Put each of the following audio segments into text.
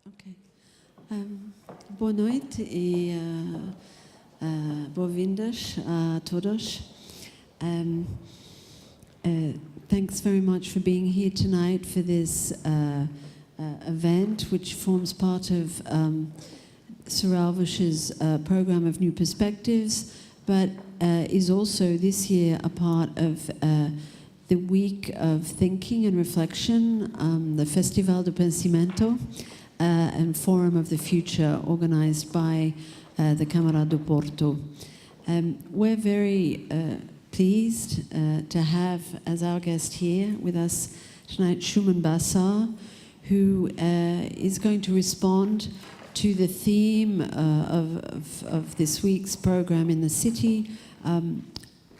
Ok. Boa noite e boas-vindas a todos. Thanks very much for being here tonight for this event, which forms part of Saralvish's program of New Perspectives, but is also this year a part of the Week of Thinking and Reflection, the Festival do Pensamento, and Forum of the Future, organized by the Câmara do Porto. We're very pleased to have as our guest here with us tonight Shumon Basar, who is going to respond to the theme of this week's program in the city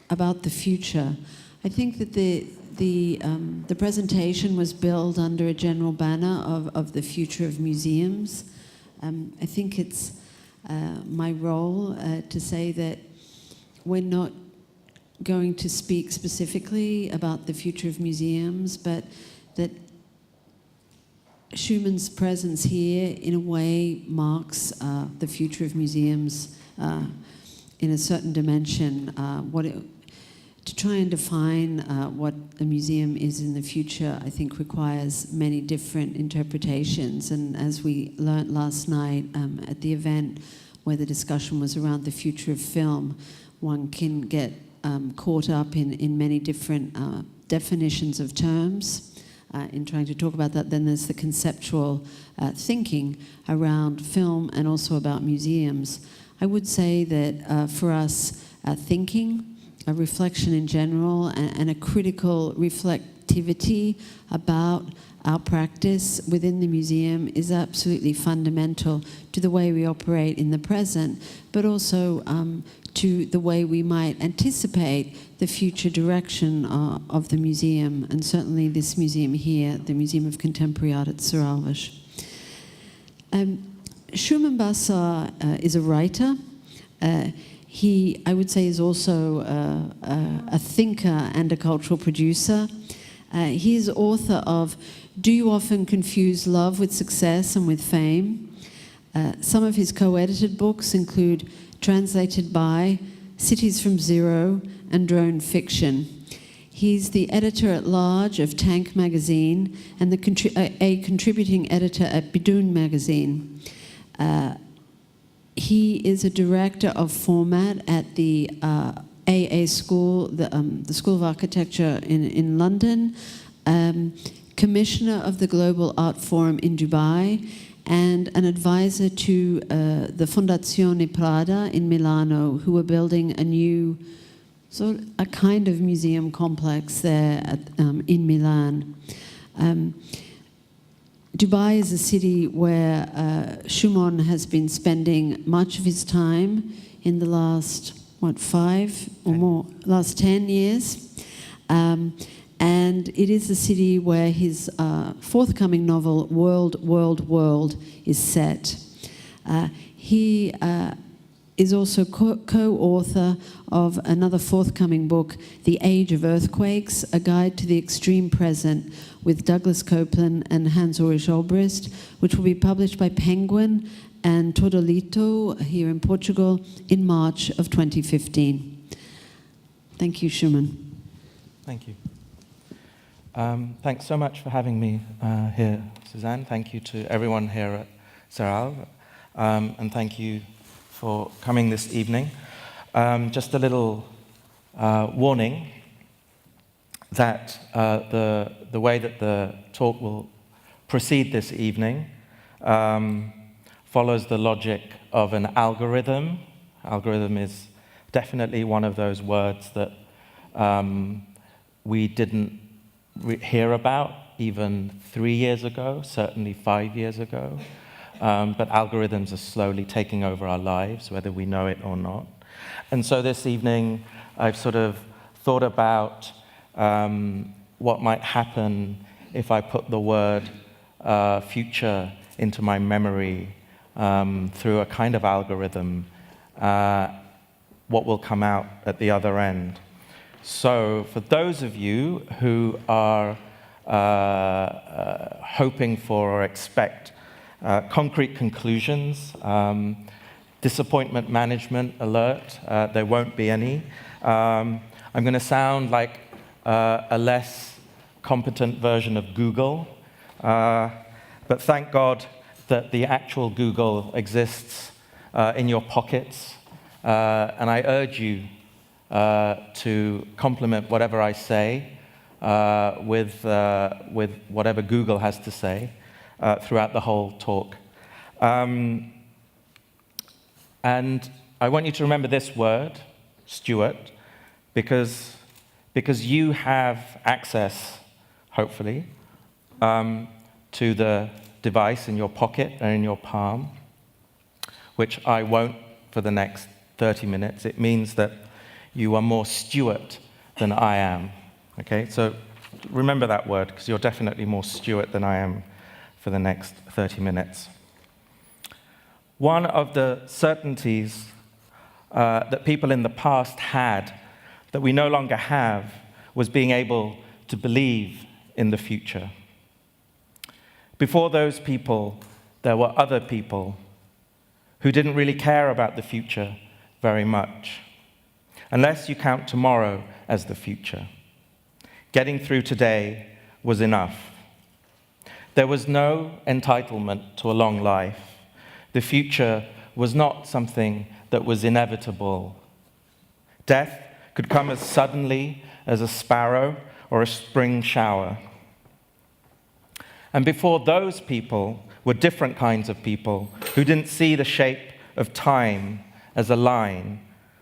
about the future. I think that the presentation was built under a general banner of the future of museums. I think it's my role to say that we're not going to speak specifically about the future of museums, but that Shumon's presence here in a way marks the future of museums in a certain dimension. To try and define what a museum is in the future, I think requires many different interpretations. And as we learnt last night at the event where the discussion was around the future of film, one can get caught up in many different definitions of terms in trying to talk about that. Then there's the conceptual thinking around film and also about museums. I would say that for us, thinking, a reflection in general, and a critical reflectivity about our practice within the museum is absolutely fundamental to the way we operate in the present, but also to the way we might anticipate the future direction of the museum, and certainly this museum here, the Museum of Contemporary Art at Saralvish. Shumon Basar is a writer. He, I would say, is also a thinker and a cultural producer. He is author of Do You Often Confuse Love with Success and with Fame? Some of his co-edited books include Translated by, Cities from Zero, and Drone Fiction. He's the editor-at-large of Tank magazine and a contributing editor at Bidun magazine. He is a director of format at the AA School, the School of Architecture in London, commissioner of the Global Art Forum in Dubai, and an advisor to the Fondazione Prada in Milano, who are building a new, a kind of museum complex there in Milan. Dubai is a city where Shumon has been spending much of his time in the last, 5 or more, last 10 years. And it is a city where his forthcoming novel, World, is set. He is also co-author of another forthcoming book, The Age of Earthquakes, A Guide to the Extreme Present, with Douglas Copeland and Hans-Ulrich Obrist, which will be published by Penguin and Todolito here in Portugal in March of 2015. Thank you, Shumon. Thank you. Thanks so much for having me here, Suzanne. Thank you to everyone here at Saral, and thank you for coming this evening. Just a little warning that the way that the talk will proceed this evening follows the logic of an algorithm. Algorithm is definitely one of those words that we didn't hear about even 3 years ago, certainly 5 years ago. But algorithms are slowly taking over our lives, whether we know it or not. And so this evening, I've sort of thought about what might happen if I put the word future into my memory through a kind of algorithm, what will come out at the other end. So for those of you who are hoping for or expect concrete conclusions, disappointment management alert, there won't be any. I'm going to sound like a less competent version of Google, but thank God that the actual Google exists in your pockets, and I urge you to complement whatever I say with whatever Google has to say throughout the whole talk. And I want you to remember this word, Stuart, because you have access, hopefully, to the device in your pocket and in your palm, which I won't for the next 30 minutes. It means that you are more Stuart than I am. Okay, so remember that word, because you're definitely more Stuart than I am for the next 30 minutes. One of the certainties that people in the past had that we no longer have was being able to believe in the future. Before those people, there were other people who didn't really care about the future very much, unless you count tomorrow as the future. Getting through today was enough. There was no entitlement to a long life. The future was not something that was inevitable. Death could come as suddenly as a sparrow or a spring shower. And before those people were different kinds of people who didn't see the shape of time as a line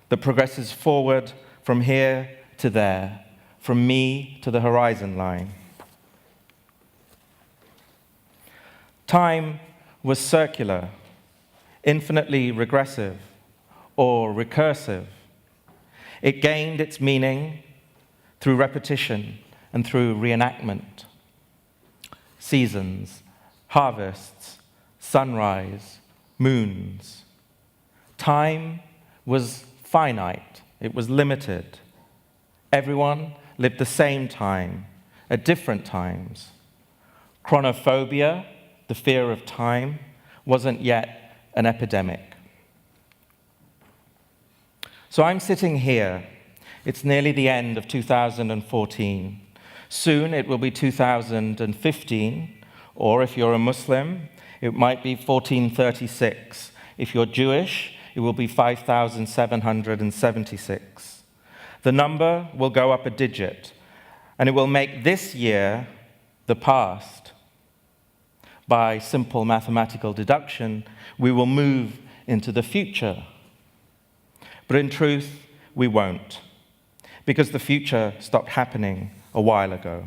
that progresses forward from here to there, from me to the horizon line. Time was circular, infinitely regressive, or recursive. It gained its meaning through repetition and through reenactment. Seasons, harvests, sunrise, moons. Time was finite. It was limited. Everyone lived the same time at different times. Chronophobia, the fear of time, wasn't yet an epidemic. So I'm sitting here. It's nearly the end of 2014. Soon it will be 2015, or if you're a Muslim, it might be 1436. If you're Jewish, it will be 5,776. The number will go up a digit, and it will make this year the past. By simple mathematical deduction, we will move into the future. But in truth, we won't, because the future stopped happening a while ago.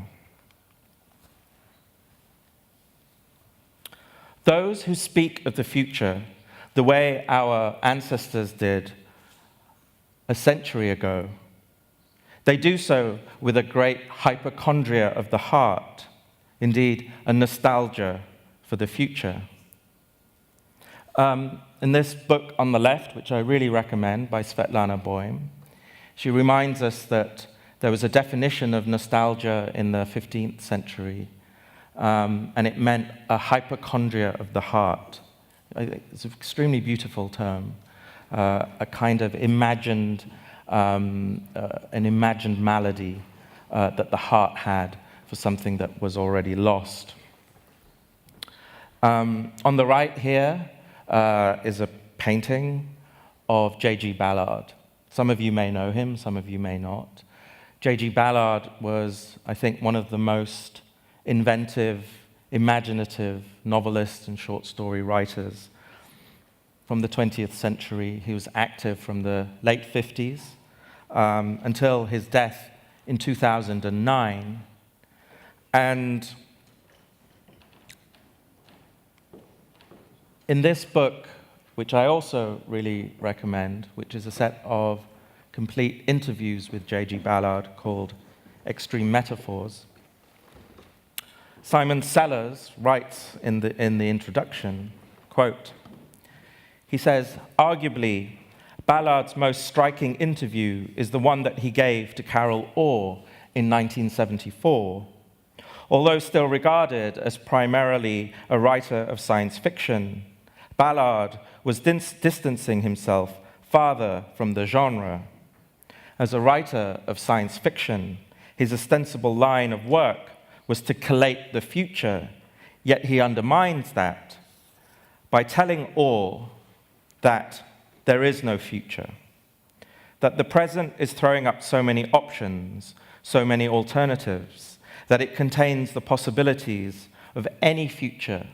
Those who speak of the future the way our ancestors did a century ago, they do so with a great hypochondria of the heart, indeed, a nostalgia for the future. In this book on the left, which I really recommend, by Svetlana Boym, she reminds us that there was a definition of nostalgia in the 15th century, and it meant a hypochondria of the heart. It's an extremely beautiful term, a kind of imagined, an imagined malady that the heart had for something that was already lost. On the right here is a painting of J.G. Ballard. Some of you may know him, some of you may not. J.G. Ballard was, I think, one of the most inventive, imaginative novelists and short story writers from the 20th century. He was active from the late 50s until his death in 2009. And in this book, which I also really recommend, which is a set of complete interviews with J.G. Ballard called Extreme Metaphors, Simon Sellers writes in the introduction, quote, he says, arguably, Ballard's most striking interview is the one that he gave to Carol Orr in 1974. Although still regarded as primarily a writer of science fiction, Ballard was distancing himself farther from the genre. As a writer of science fiction, his ostensible line of work was to collate the future, yet he undermines that by telling all that there is no future, that the present is throwing up so many options, so many alternatives, that it contains the possibilities of any future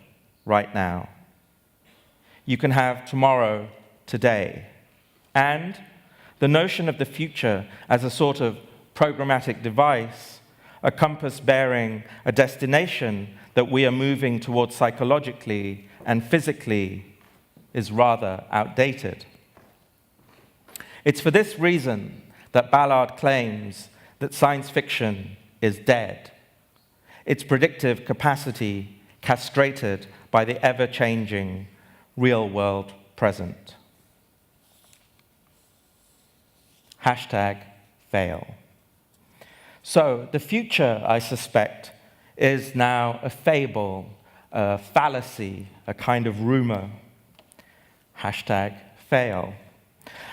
right now. You can have tomorrow, today, and the notion of the future as a sort of programmatic device, a compass bearing a destination that we are moving towards psychologically and physically, is rather outdated. It's for this reason that Ballard claims that science fiction is dead, its predictive capacity castrated by the ever-changing real-world present. #fail. So the future, I suspect, is now a fable, a fallacy, a kind of rumor. #fail.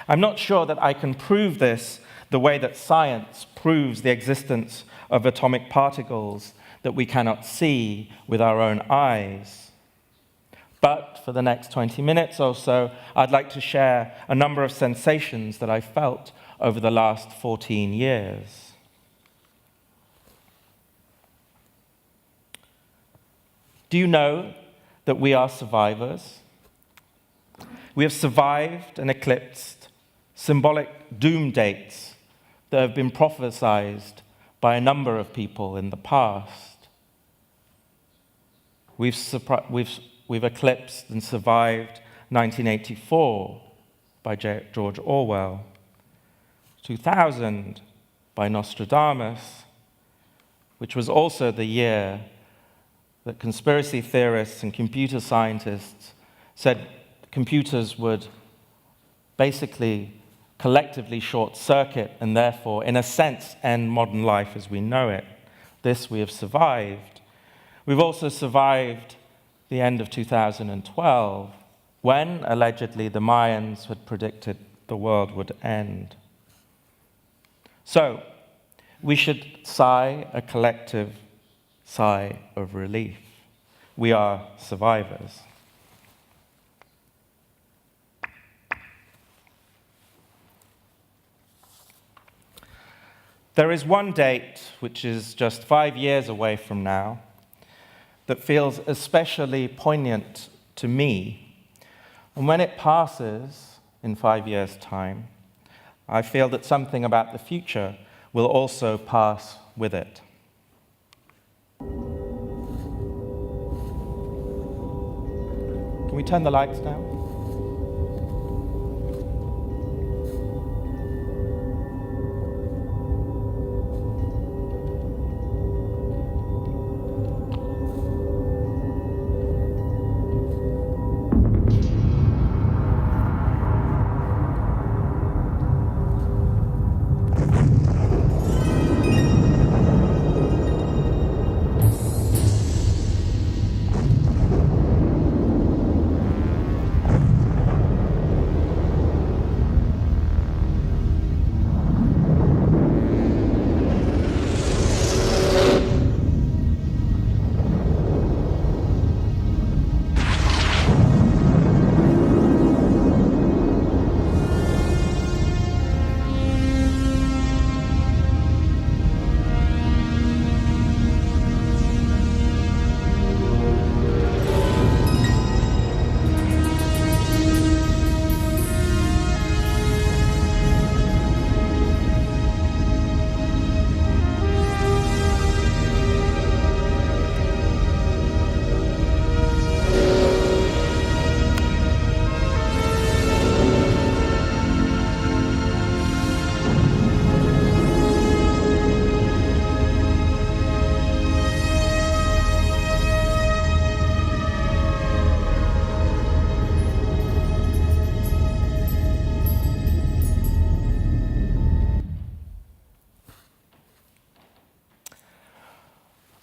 I'm not sure that I can prove this the way that science proves the existence of atomic particles that we cannot see with our own eyes. But for the next 20 minutes or so, I'd like to share a number of sensations that I felt over the last 14 years. Do you know that we are survivors? We have survived and eclipsed symbolic doom dates that have been prophesied by a number of people in the past. We've eclipsed and survived 1984 by George Orwell, 2000 by Nostradamus, which was also the year that conspiracy theorists and computer scientists said computers would basically collectively short-circuit and therefore, in a sense, end modern life as we know it. This we have survived. We've also survived the end of 2012, when, allegedly, the Mayans had predicted the world would end. So, we should sigh a collective sigh of relief. We are survivors. There is one date, which is just 5 years away from now, that feels especially poignant to me. And when it passes in 5 years' time, I feel that something about the future will also pass with it. Can we turn the lights down?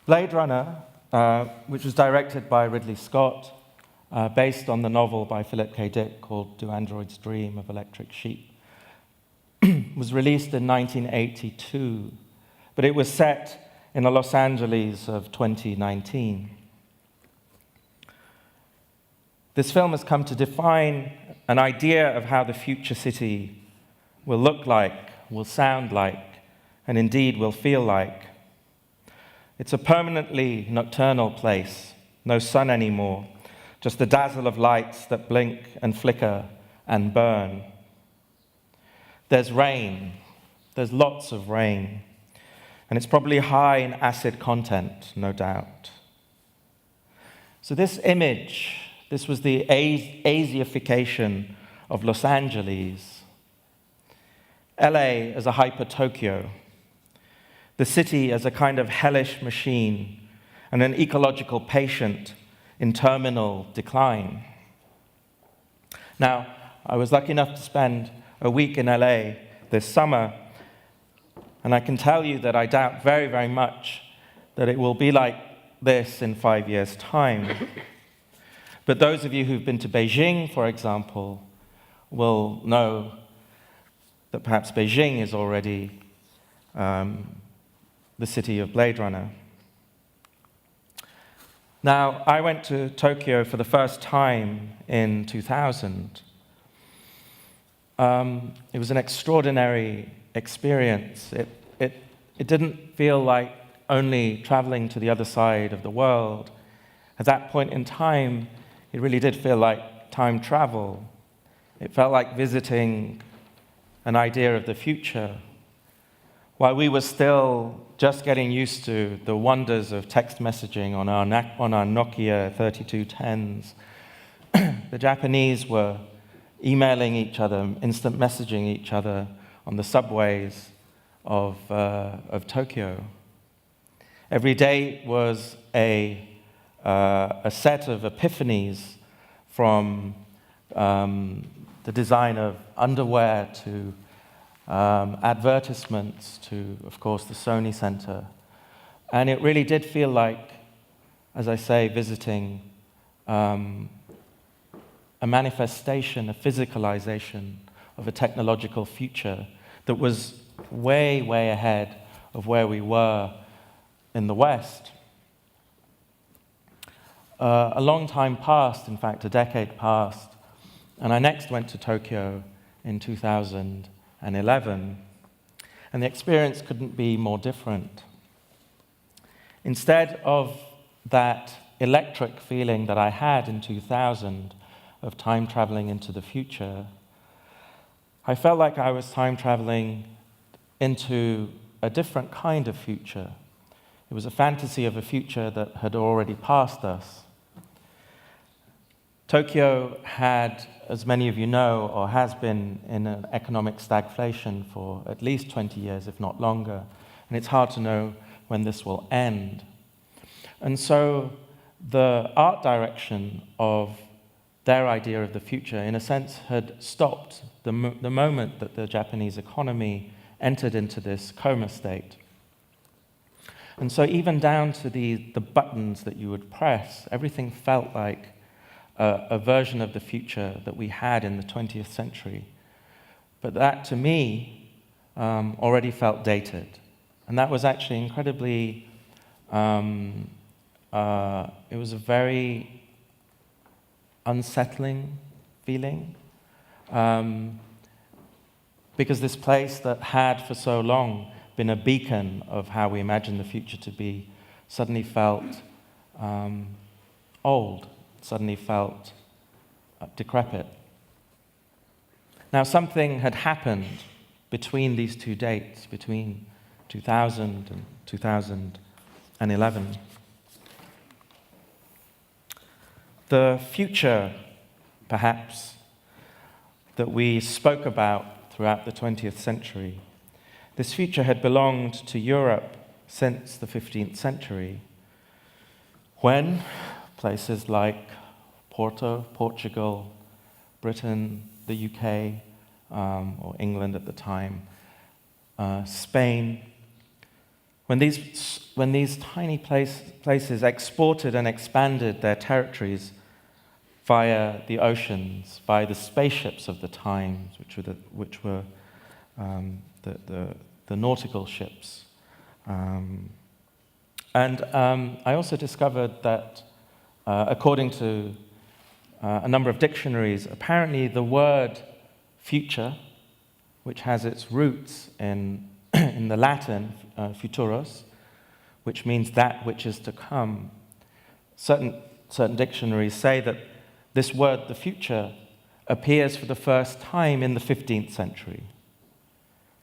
Blade Runner, which was directed by Ridley Scott, based on the novel by Philip K. Dick called Do Androids Dream of Electric Sheep, was released in 1982, but it was set in the Los Angeles of 2019. This film has come to define an idea of how the future city will look like, will sound like, and indeed will feel like. It's a permanently nocturnal place, no sun anymore, just the dazzle of lights that blink and flicker and burn. There's rain, there's lots of rain, and it's probably high in acid content, no doubt. So this image, this was the Asiaification of Los Angeles. LA as a hyper-Tokyo, the city as a kind of hellish machine and an ecological patient in terminal decline. Now, I was lucky enough to spend a week in LA this summer, and I can tell you that I doubt very, very much that it will be like this in 5 years' time. But those of you who've been to Beijing, for example, will know that perhaps Beijing is already the city of Blade Runner. Now, I went to Tokyo for the first time in 2000. It was an extraordinary experience. It didn't feel like only traveling to the other side of the world. At that point in time, it really did feel like time travel. It felt like visiting an idea of the future. While we were still just getting used to the wonders of text messaging on our Nokia 3210s, the Japanese were emailing each other, instant messaging each other on the subways of Tokyo. Every day was a set of epiphanies, from the design of underwear to advertisements to, of course, the Sony Center. And it really did feel like, as I say, visiting a manifestation, a physicalization of a technological future that was way, way ahead of where we were in the West. A long time passed, in fact, a decade passed, and I next went to Tokyo in 2011, and the experience couldn't be more different. Instead of that electric feeling that I had in 2000 of time traveling into the future, I felt like I was time traveling into a different kind of future. It was a fantasy of a future that had already passed us. Tokyo had, as many of you know, or has been in an economic stagflation for at least 20 years, if not longer, and it's hard to know when this will end. And so the art direction of their idea of the future, in a sense, had stopped the moment that the Japanese economy entered into this coma state. And so even down to the buttons that you would press, everything felt like a version of the future that we had in the 20th century. But that, to me, already felt dated. And that was actually incredibly, it was a very unsettling feeling. Because this place that had for so long been a beacon of how we imagined the future to be suddenly felt old, suddenly felt decrepit. Now, something had happened between these two dates, between 2000 and 2011. The future, perhaps, that we spoke about throughout the 20th century, this future had belonged to Europe since the 15th century, when places like Portugal, Britain, the UK, or England at the time, Spain, when these tiny places exported and expanded their territories via the oceans, by the spaceships of the times, which were the nautical ships. I also discovered that, according to a number of dictionaries, apparently the word future, which has its roots in the Latin futuros, which means that which is to come, certain dictionaries say that this word, the future, appears for the first time in the 15th century.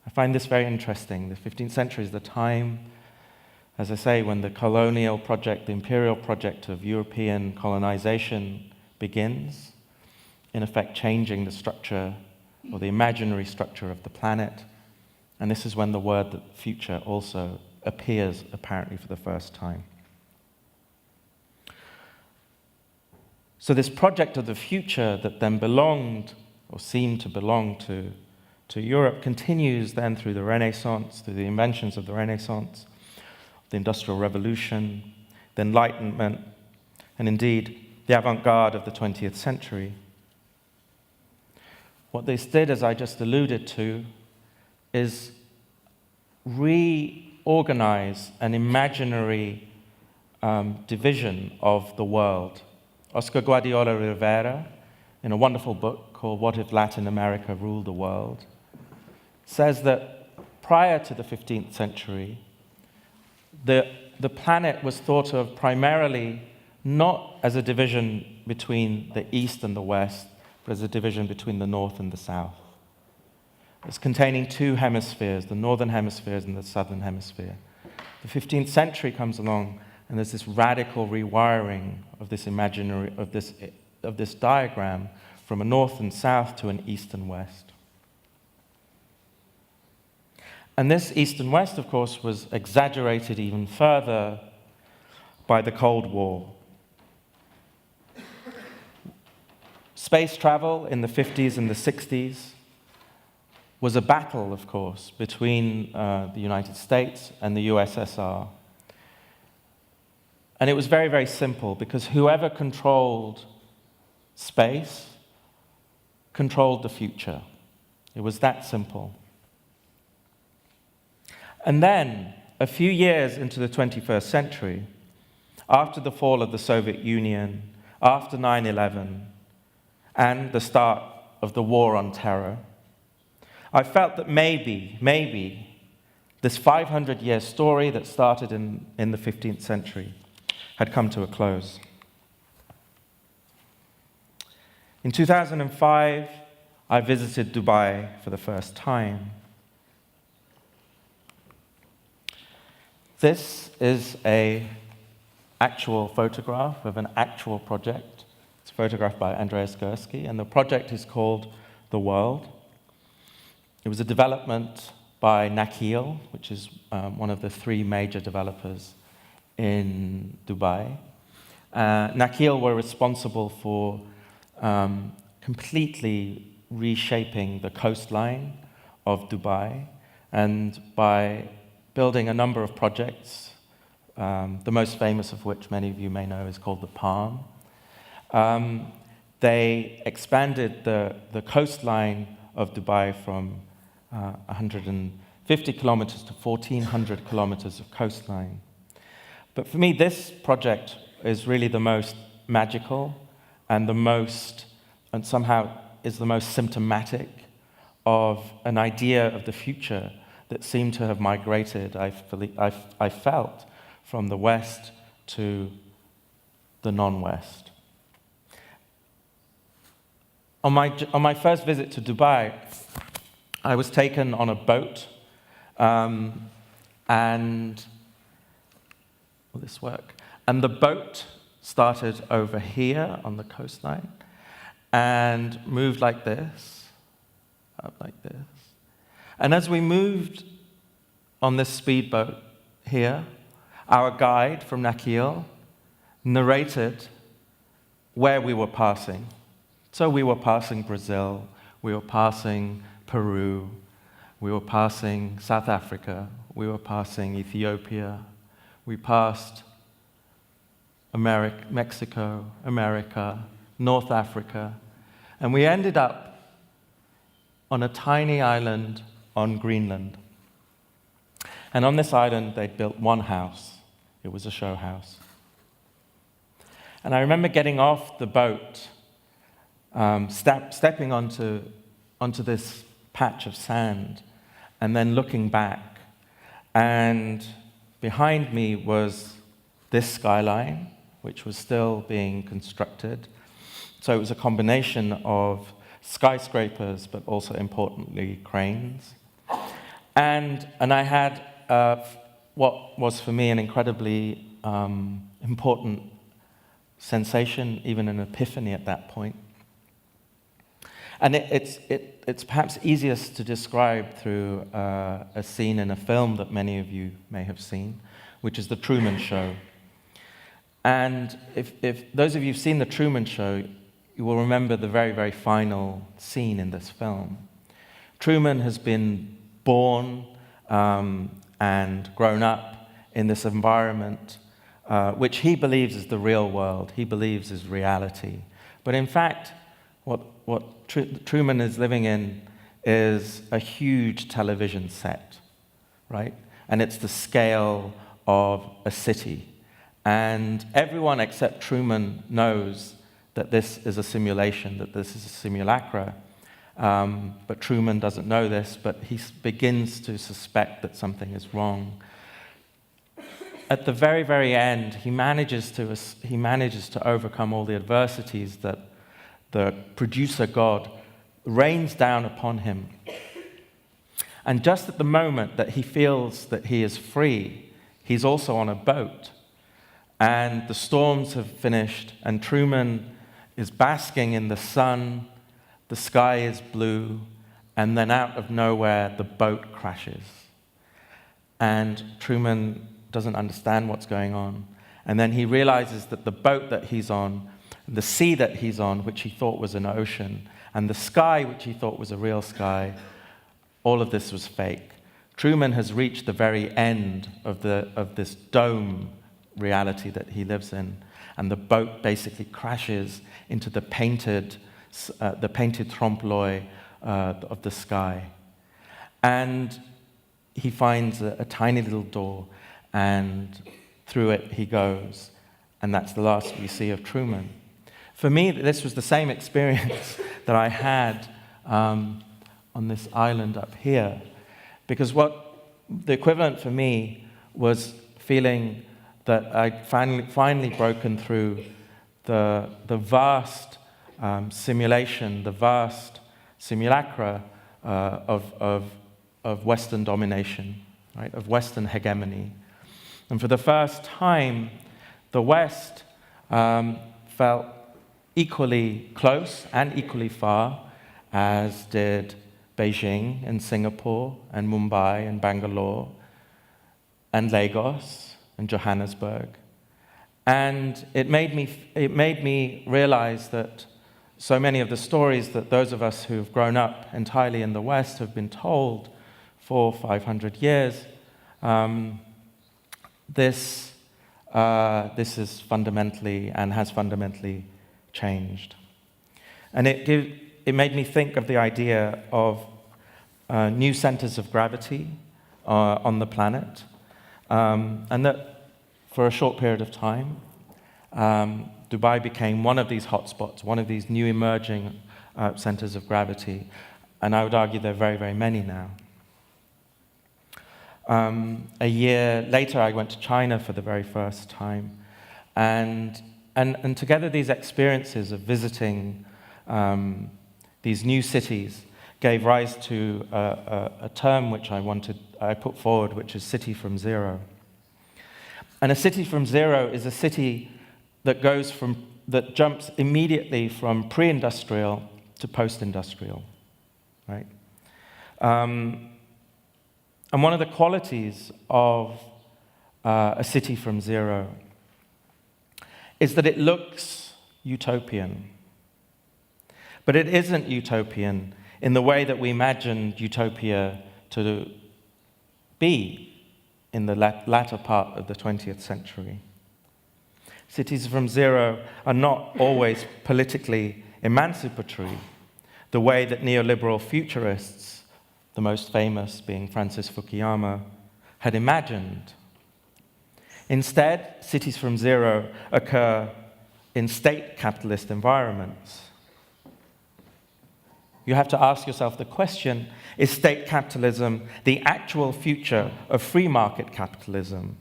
I find this very interesting. The 15th century is the time, as I say, when the colonial project, the imperial project of European colonization begins, in effect changing the structure or the imaginary structure of the planet. And this is when the word the future also appears apparently for the first time. So this project of the future that then belonged or seemed to belong to Europe continues then through the Renaissance, through the inventions of the Renaissance, the Industrial Revolution, the Enlightenment, and indeed the avant-garde of the 20th century. What this did, as I just alluded to, is reorganize an imaginary division of the world. Oscar Guardiola Rivera, in a wonderful book called What If Latin America Ruled the World, says that prior to the 15th century, the planet was thought of primarily not as a division between the East and the West, but as a division between the North and the South. It's containing two hemispheres, the Northern Hemisphere and the Southern Hemisphere. The 15th century comes along, and there's this radical rewiring of this imaginary, of this diagram from a North and South to an East and West. And this East and West, of course, was exaggerated even further by the Cold War. Space travel in the 50s and the 60s was a battle, of course, between the United States and the USSR. And it was very, very simple, because whoever controlled space controlled the future. It was that simple. And then, a few years into the 21st century, after the fall of the Soviet Union, after 9/11, and the start of the war on terror, I felt that maybe, this 500-year story that started in the 15th century had come to a close. In 2005, I visited Dubai for the first time. This is an actual photograph of an actual project. It's photographed by Andreas Gursky, and the project is called The World. It was a development by Nakheel, which is one of the three major developers in Dubai. Nakheel were responsible for completely reshaping the coastline of Dubai, and by building a number of projects, the most famous of which many of you may know is called the Palm. They expanded the coastline of Dubai from 150 kilometers to 1,400 kilometers of coastline. But for me, this project is really the most magical and somehow is the most symptomatic of an idea of the future that seemed to have migrated, I felt, from the West to the non-West. On my first visit to Dubai, I was taken on a boat, and will this work? And the boat started over here on the coastline and moved like this, up like this. And as we moved on this speedboat here, our guide from Nakheel narrated where we were passing. So we were passing Brazil, we were passing Peru, we were passing South Africa, we were passing Ethiopia, we passed Mexico, America, North Africa, and we ended up on a tiny island on Greenland. And on this island, they'd built one house. It was a show house. And I remember getting off the boat, stepping onto this patch of sand, and then looking back. And behind me was this skyline, which was still being constructed. So it was a combination of skyscrapers, but also importantly, cranes. And I had what was for me an incredibly important sensation, even an epiphany at that point. And it's perhaps easiest to describe through a scene in a film that many of you may have seen, which is The Truman Show. And if those of you who've seen The Truman Show, you will remember the very, very final scene in this film. Truman has been born and grown up in this environment which he believes is the real world, he believes is reality. But in fact, what Truman is living in is a huge television set, right? And it's the scale of a city. And everyone except Truman knows that this is a simulation, that this is a simulacra. But Truman doesn't know this, but he begins to suspect that something is wrong. At the very, very end, he manages to overcome all the adversities that the producer God rains down upon him. And just at the moment that he feels that he is free, he's also on a boat. And the storms have finished, and Truman is basking in the sun, the sky is blue, and then out of nowhere, the boat crashes. And Truman doesn't understand what's going on. And then he realizes that the boat that he's on, the sea that he's on, which he thought was an ocean, and the sky, which he thought was a real sky, all of this was fake. Truman has reached the very end of this dome reality that he lives in, and the boat basically crashes into the painted trompe-l'oeil of the sky. And he finds a tiny little door, and through it he goes, and that's the last we see of Truman. For me, this was the same experience that I had on this island up here, because what the equivalent for me was feeling that I'd finally broken through the vast simulation, the vast simulacra of Western domination, right, of Western hegemony. And for the first time, the West felt equally close and equally far, as did Beijing and Singapore and Mumbai and Bangalore and Lagos and Johannesburg. And it made me realize that so many of the stories that those of us who've grown up entirely in the West have been told for 500 years, this is fundamentally and has fundamentally changed. And it made me think of the idea of new centers of gravity on the planet, and that for a short period of time, Dubai became one of these hotspots, one of these new emerging centers of gravity, and I would argue there are very, very many now. A year later, I went to China for the very first time, and together these experiences of visiting these new cities gave rise to a term which I put forward, which is city from zero. And a city from zero is a city that jumps immediately from pre-industrial to post-industrial, right? And one of the qualities of a city from zero is that it looks utopian. But it isn't utopian in the way that we imagined utopia to be in the latter part of the 20th century. Cities from zero are not always politically emancipatory, the way that neoliberal futurists, the most famous being Francis Fukuyama, had imagined. Instead, cities from zero occur in state capitalist environments. You have to ask yourself the question, is state capitalism the actual future of free market capitalism?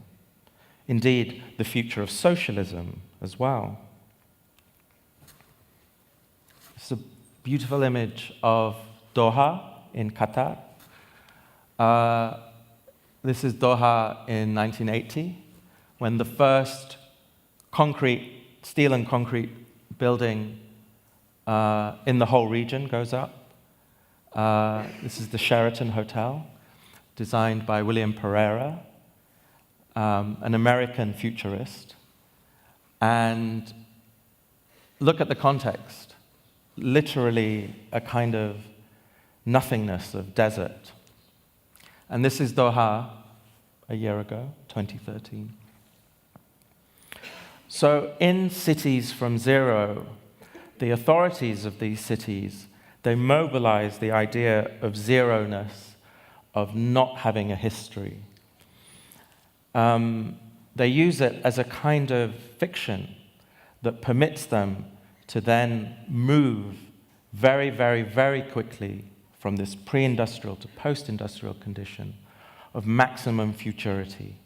Indeed, the future of socialism as well. It's a beautiful image of Doha in Qatar. This is Doha in 1980, when the first steel and concrete building in the whole region goes up. This is the Sheraton Hotel, designed by William Pereira, an American futurist. And look at the context. Literally a kind of nothingness of desert. And this is Doha a year ago, 2013. So in cities from zero, the authorities of these cities, they mobilize the idea of zero-ness, of not having a history. They use it as a kind of fiction that permits them to then move very, very, very quickly from this pre-industrial to post-industrial condition of maximum futurity.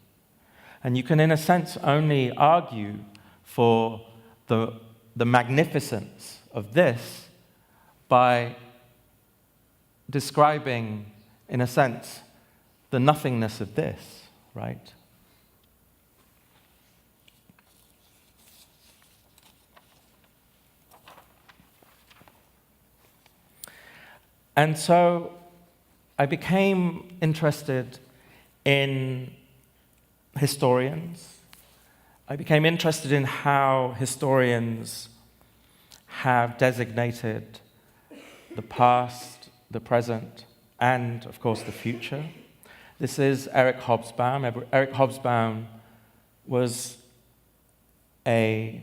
And you can, in a sense, only argue for the magnificence of this by describing, in a sense, the nothingness of this, right? And so I became interested in historians. I became interested in how historians have designated the past, the present, and, of course, the future. This is Eric Hobsbawm. Eric Hobsbawm was a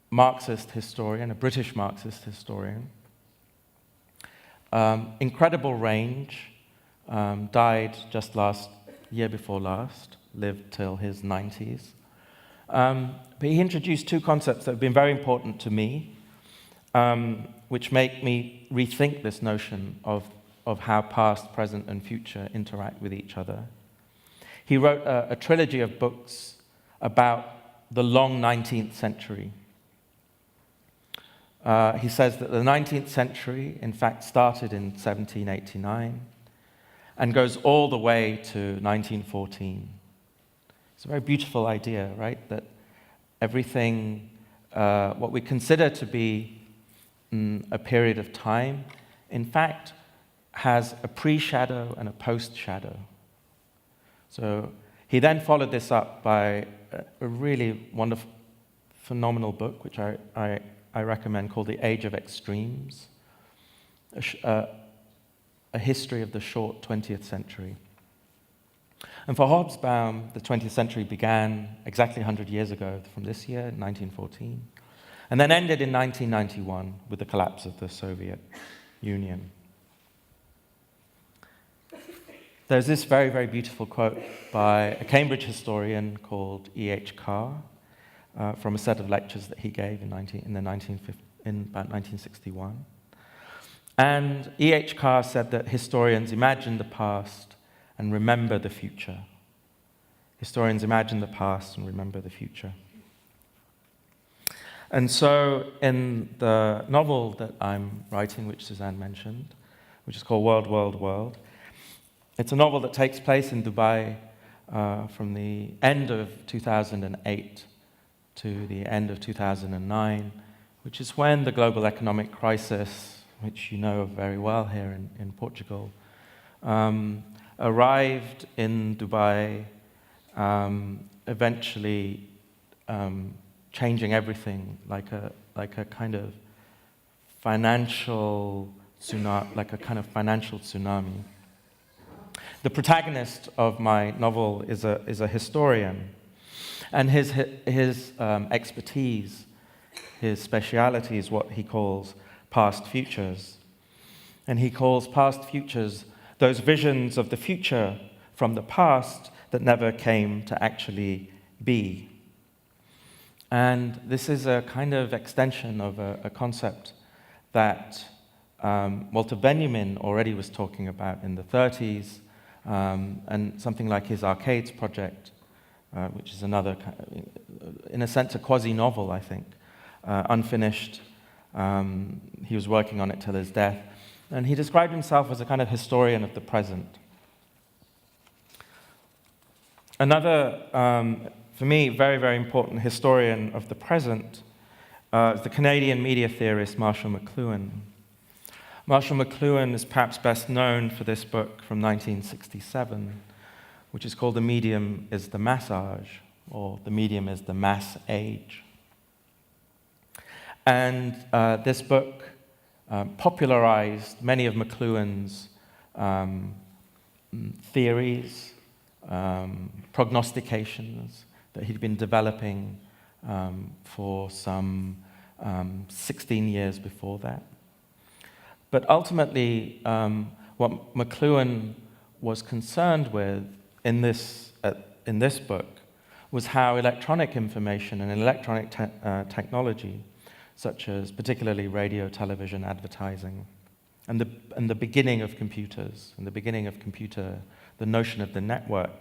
Marxist historian, a British Marxist historian. Incredible range, died just year before last, lived till his 90s. But he introduced two concepts that have been very important to me, which make me rethink this notion of how past, present, and future interact with each other. He wrote a trilogy of books about the long 19th century. He says that the 19th century, in fact, started in 1789 and goes all the way to 1914. It's a very beautiful idea, right? That everything, what we consider to be a period of time, in fact, has a pre-shadow and a post-shadow. So he then followed this up by a really wonderful, phenomenal book, which I recommend, called The Age of Extremes, a history of the short 20th century. And for Hobsbawm, the 20th century began exactly 100 years ago from this year, 1914, and then ended in 1991 with the collapse of the Soviet Union. There's this very, very beautiful quote by a Cambridge historian called E.H. Carr, from a set of lectures that he gave in about 1961. And E.H. Carr said that historians imagine the past and remember the future. Historians imagine the past and remember the future. And so in the novel that I'm writing, which Suzanne mentioned, which is called World, World, World, it's a novel that takes place in Dubai from the end of 2008 to the end of 2009, which is when the global economic crisis, which you know very well here in Portugal, arrived in Dubai, eventually changing everything like a kind of financial tsunami, The protagonist of my novel is a historian, and his expertise, his speciality is what he calls past futures. And he calls past futures those visions of the future from the past that never came to actually be. And this is a kind of extension of a concept that Walter Benjamin already was talking about in the 30s, and something like his Arcades project, which is another, in a sense, a quasi-novel, I think, unfinished. He was working on it till his death. And he described himself as a kind of historian of the present. Another, for me, very, very important historian of the present is the Canadian media theorist Marshall McLuhan. Marshall McLuhan is perhaps best known for this book from 1967, which is called The Medium is the Massage, or The Medium is the Mass Age. And this book popularized many of McLuhan's theories, prognostications that he'd been developing for some 16 years before that. But ultimately, what McLuhan was concerned with in this book was how electronic information and electronic technology, such as particularly radio, television, advertising, and the beginning of computers, and the beginning of the notion of the network,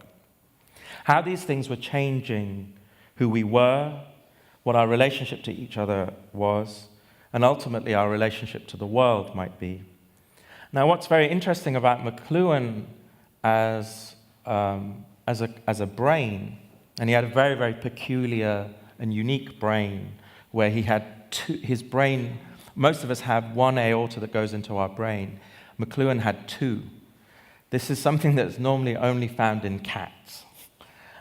how these things were changing who we were, what our relationship to each other was, and ultimately our relationship to the world might be. Now, what's very interesting about McLuhan as a brain, and he had a very, very peculiar and unique brain, where he had his brain, most of us have one aorta that goes into our brain. McLuhan had two. This is something that's normally only found in cats.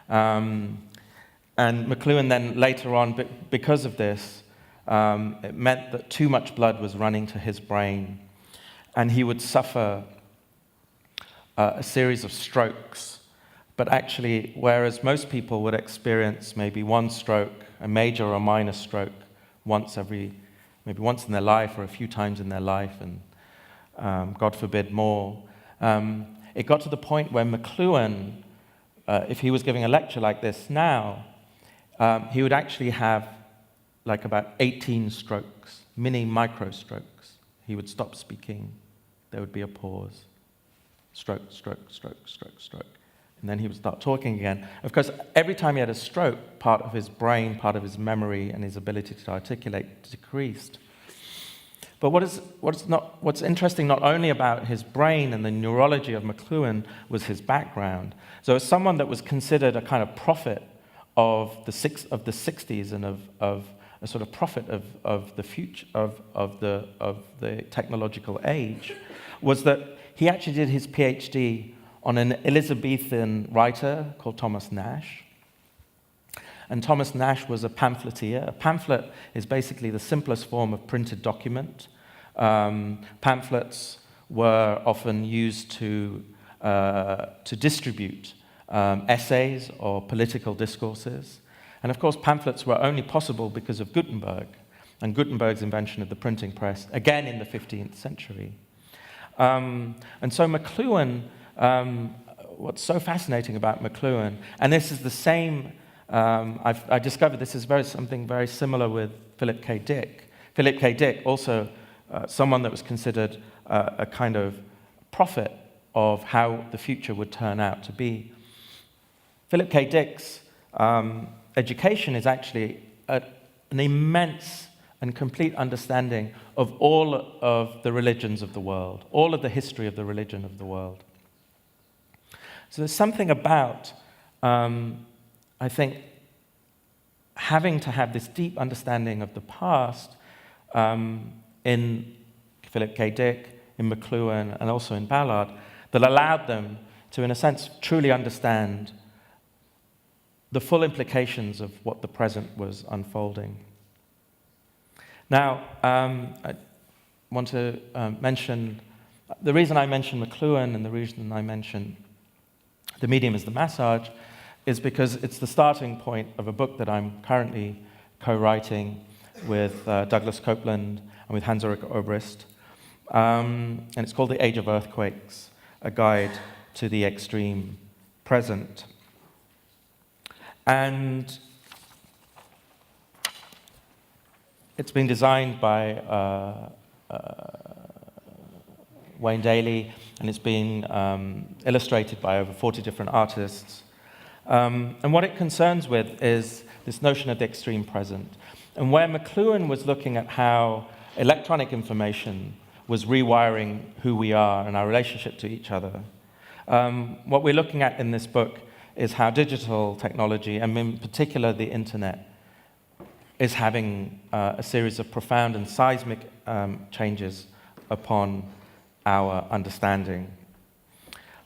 And McLuhan then later on, because of this, it meant that too much blood was running to his brain, and he would suffer a series of strokes. But actually, whereas most people would experience maybe one stroke, a major or minor stroke, maybe once in their life or a few times in their life, and God forbid more, it got to the point where McLuhan, if he was giving a lecture like this now, he would actually have like about 18 strokes, micro strokes. He would stop speaking. There would be a pause. Stroke, stroke, stroke, stroke, stroke. And then he would start talking again. Of course, every time he had a stroke, part of his brain, part of his memory, and his ability to articulate decreased. But what's interesting not only about his brain and the neurology of McLuhan was his background. So as someone that was considered a kind of prophet of the 60s and of a sort of prophet of the future of the technological age, was that he actually did his PhD on an Elizabethan writer called Thomas Nash. And Thomas Nash was a pamphleteer. A pamphlet is basically the simplest form of printed document. Pamphlets were often used to distribute essays or political discourses. And of course, pamphlets were only possible because of Gutenberg and Gutenberg's invention of the printing press, again in the 15th century. And so McLuhan, what's so fascinating about McLuhan, and this is the same, I discovered this is something very similar with Philip K. Dick. Philip K. Dick, also someone that was considered a kind of prophet of how the future would turn out to be. Philip K. Dick's education is actually an immense and complete understanding of all of the religions of the world, all of the history of the religion of the world. So there's something about, I think, having to have this deep understanding of the past in Philip K. Dick, in McLuhan, and also in Ballard, that allowed them to, in a sense, truly understand the full implications of what the present was unfolding. Now, I want to mention, the reason I mention McLuhan and the reason I mention the medium is the massage, is because it's the starting point of a book that I'm currently co-writing with Douglas Copeland and with Hans-Ulrich Obrist. And it's called The Age of Earthquakes, a guide to the extreme present. And it's been designed by Wayne Daly, and it's been illustrated by over 40 different artists. And what it concerns with is this notion of the extreme present. And where McLuhan was looking at how electronic information was rewiring who we are and our relationship to each other, what we're looking at in this book is how digital technology, and in particular the internet, is having a series of profound and seismic changes upon our understanding.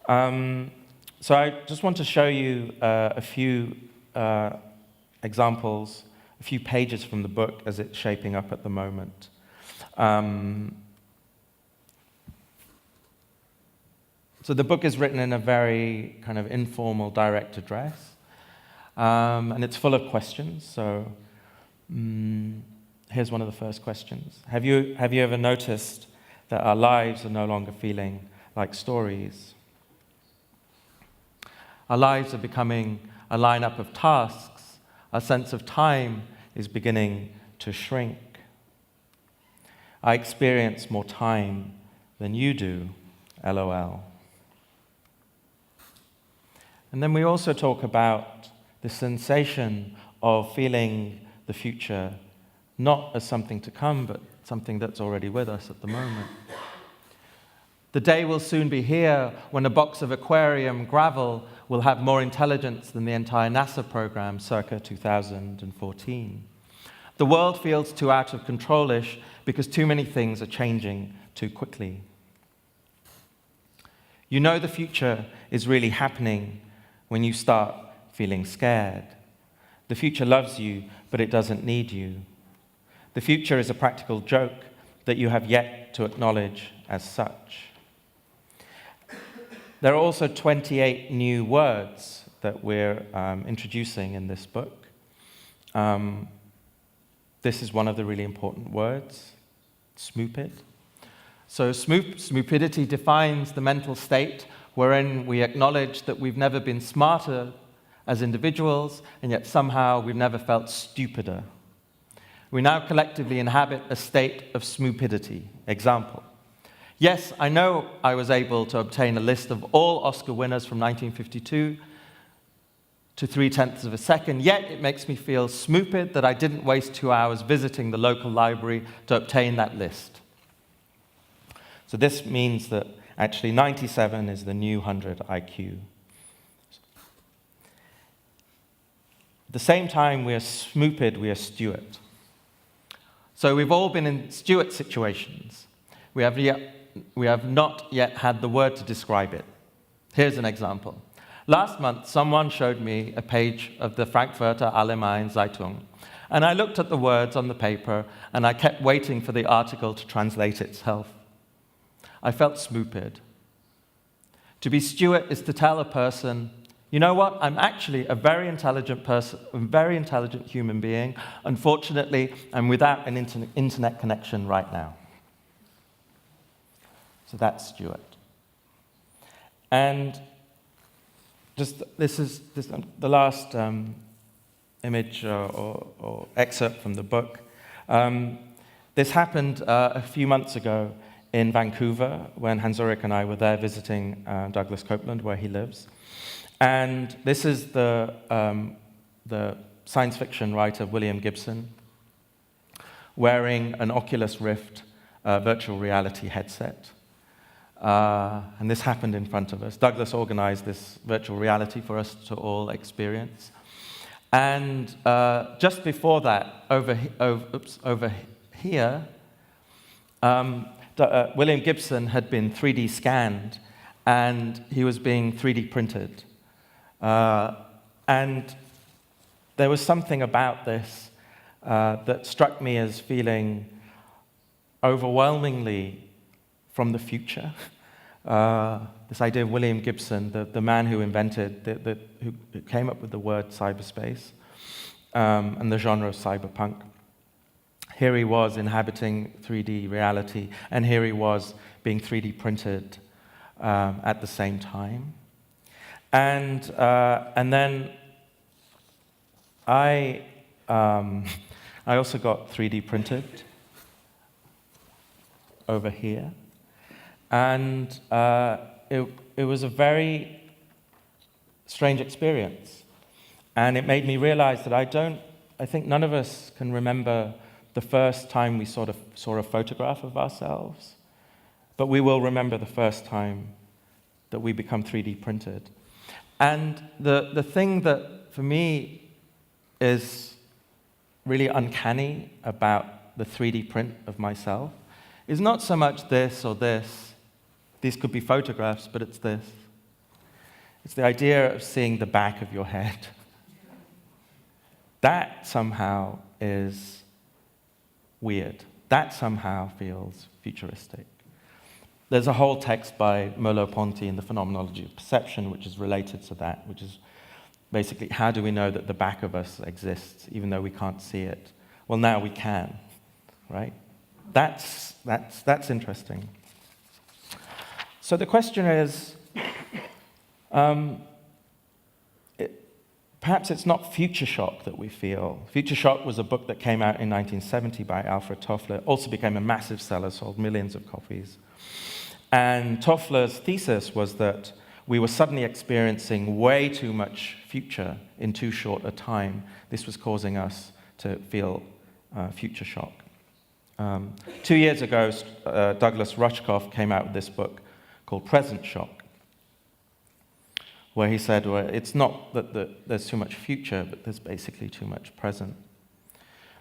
So I just want to show you a few examples, a few pages from the book as it's shaping up at the moment. So the book is written in a very kind of informal, direct address, and it's full of questions. So here's one of the first questions. Have you ever noticed that our lives are no longer feeling like stories? Our lives are becoming a lineup of tasks. Our sense of time is beginning to shrink. I experience more time than you do, LOL. And then we also talk about the sensation of feeling the future not as something to come, but something that's already with us at the moment. The day will soon be here when a box of aquarium gravel will have more intelligence than the entire NASA program circa 2014. The world feels too out of control-ish because too many things are changing too quickly. You know the future is really happening when you start feeling scared. The future loves you, but it doesn't need you. The future is a practical joke that you have yet to acknowledge as such. There are also 28 new words that we're introducing in this book. This is one of the really important words, smoopid. So smoopidity defines the mental state wherein we acknowledge that we've never been smarter as individuals, and yet somehow we've never felt stupider. We now collectively inhabit a state of smoopidity. Example. Yes, I know I was able to obtain a list of all Oscar winners from 1952 to 0.3 of a second, yet it makes me feel smoopid that I didn't waste 2 hours visiting the local library to obtain that list. So this means that actually 97 is the new 100 IQ. At the same time we are smoopid, we are Stuart. So we've all been in Stuart situations. We have not yet had the word to describe it. Here's an example. Last month, someone showed me a page of the Frankfurter Allgemeine Zeitung, and I looked at the words on the paper, and I kept waiting for the article to translate itself. I felt smoopid. To be Stuart is to tell a person, you know what, I'm actually a very intelligent person, a very intelligent human being. Unfortunately, I'm without an internet connection right now. So that's Stuart. And this is the last image or excerpt from the book. This happened a few months ago in Vancouver when Hans-Ulrich and I were there visiting Douglas Copeland, where he lives. And this is the science fiction writer William Gibson wearing an Oculus Rift virtual reality headset. And this happened in front of us. Douglas organized this virtual reality for us to all experience. And just before that, over here, William Gibson had been 3D scanned, and he was being 3D printed. And there was something about this that struck me as feeling overwhelmingly from the future. this idea of William Gibson, the man who invented, who came up with the word cyberspace and the genre of cyberpunk. Here he was inhabiting 3D reality, and here he was being 3D printed at the same time. And then I also got 3D printed over here. And it was a very strange experience. And it made me realize that I think none of us can remember the first time we sort of saw a photograph of ourselves, but we will remember the first time that we become 3D printed. And the thing that, for me, is really uncanny about the 3D print of myself is not so much this or this. These could be photographs, but it's this. It's the idea of seeing the back of your head. That somehow is weird. That somehow feels futuristic. There's a whole text by Merleau-Ponty in The Phenomenology of Perception, which is related to that, which is basically, how do we know that the back of us exists, even though we can't see it? Well, now we can, right? That's interesting. So the question is, perhaps it's not future shock that we feel. Future Shock was a book that came out in 1970 by Alfred Toffler. It also became a massive seller, sold millions of copies. And Toffler's thesis was that we were suddenly experiencing way too much future in too short a time. This was causing us to feel future shock. 2 years ago, Douglas Rushkoff came out with this book called Present Shock, where he said, well, it's not that there's too much future, but there's basically too much present.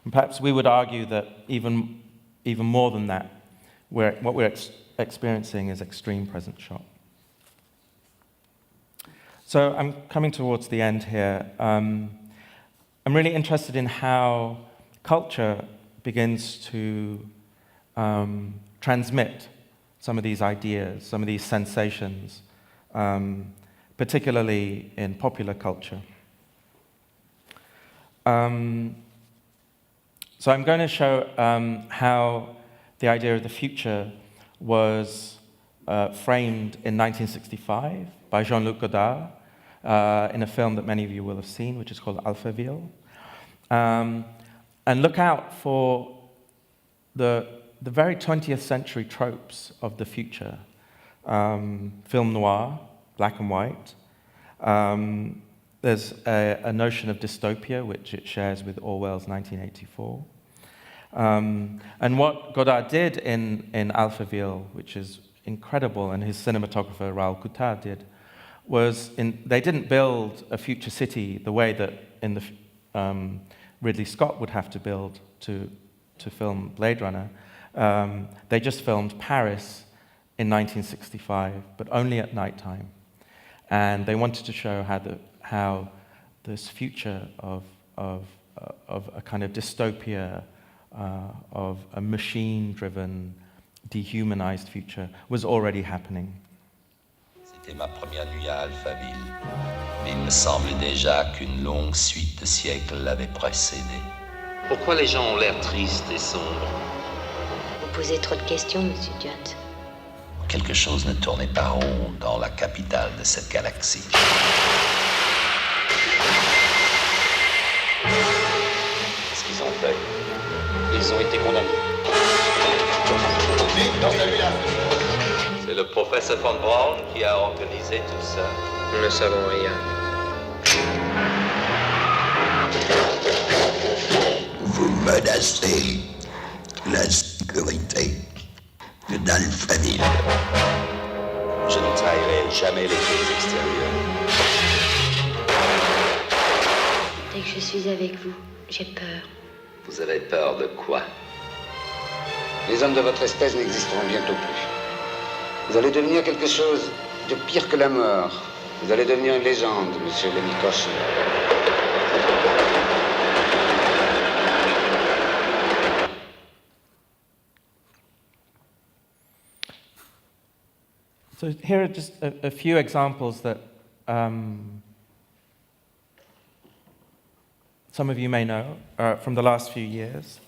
And perhaps we would argue that even more than that, what we're experiencing is extreme present shock. So I'm coming towards the end here. I'm really interested in how culture begins to transmit some of these ideas, some of these sensations, particularly in popular culture. So I'm going to show how the idea of the future was framed in 1965 by Jean-Luc Godard in a film that many of you will have seen, which is called Alphaville. And look out for the very 20th century tropes of the future. Film noir, black and white. There's a notion of dystopia, which it shares with Orwell's 1984. And what Godard did in Alphaville, which is incredible, and his cinematographer Raoul Coutard did, was they didn't build a future city the way that in the Ridley Scott would have to build to film Blade Runner. They just filmed Paris in 1965, but only at nighttime. And they wanted to show how this future of a kind of dystopia, of a machine-driven, dehumanized future was already happening. C'était ma première nuit à Alphaville, mais il me semblait déjà qu'une longue suite de siècles l'avait précédée. Pourquoi les gens ont l'air tristes et sombres? Vous posez trop de questions, Monsieur Jones. Quelque chose ne tournait pas rond dans la capitale de cette galaxie. Qu'est-ce qu'ils ont fait? Ils ont été condamnés. C'est le professeur Von Braun qui a organisé tout ça. Nous ne savons rien. Vous menacez la sécurité d'Alphaville. Je ne trahirai jamais les pays extérieurs. Dès que je suis avec vous, j'ai peur. Vous avez peur de quoi? Les hommes de votre espèce n'existeront bientôt plus. Vous allez devenir quelque chose de pire que la mort. Vous allez devenir une légende, monsieur Lemikoche. So here are just a few examples that some of you may know from the last few years.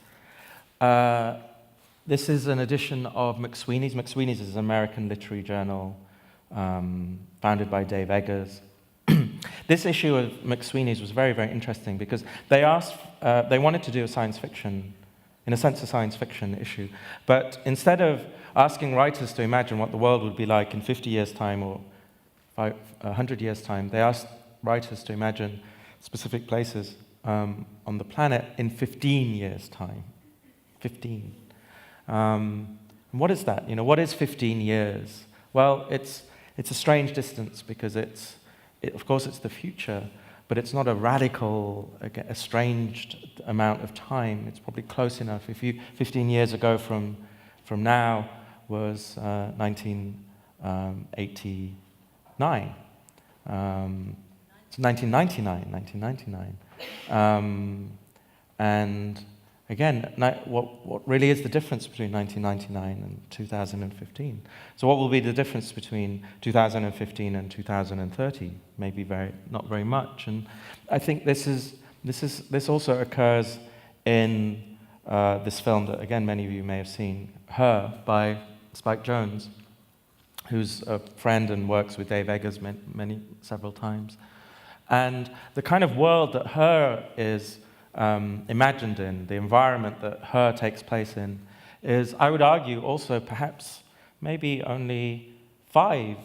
This is an edition of McSweeney's. McSweeney's is an American literary journal founded by Dave Eggers. This issue of McSweeney's was very, very interesting because they wanted to do a science fiction, in a sense, a science fiction issue. But instead of asking writers to imagine what the world would be like in 50 years' time or 100 years' time, they asked writers to imagine specific places on the planet in 15 years' time. 15. What is that? You know, what is 15 years? Well, it's a strange distance because of course it's the future, but it's not a radical, estranged amount of time. It's probably close enough. 15 years ago from now was 1989. It's 1999. And again, what really is the difference between 1999 and 2015? So what will be the difference between 2015 and 2030? Maybe not very much. And I think this also occurs in this film that, again, many of you may have seen, Her, by Spike Jonze, who's a friend and works with Dave Eggers several times. And the kind of world that Her is imagined in, the environment that Her takes place in, is, I would argue, also perhaps maybe only 5-10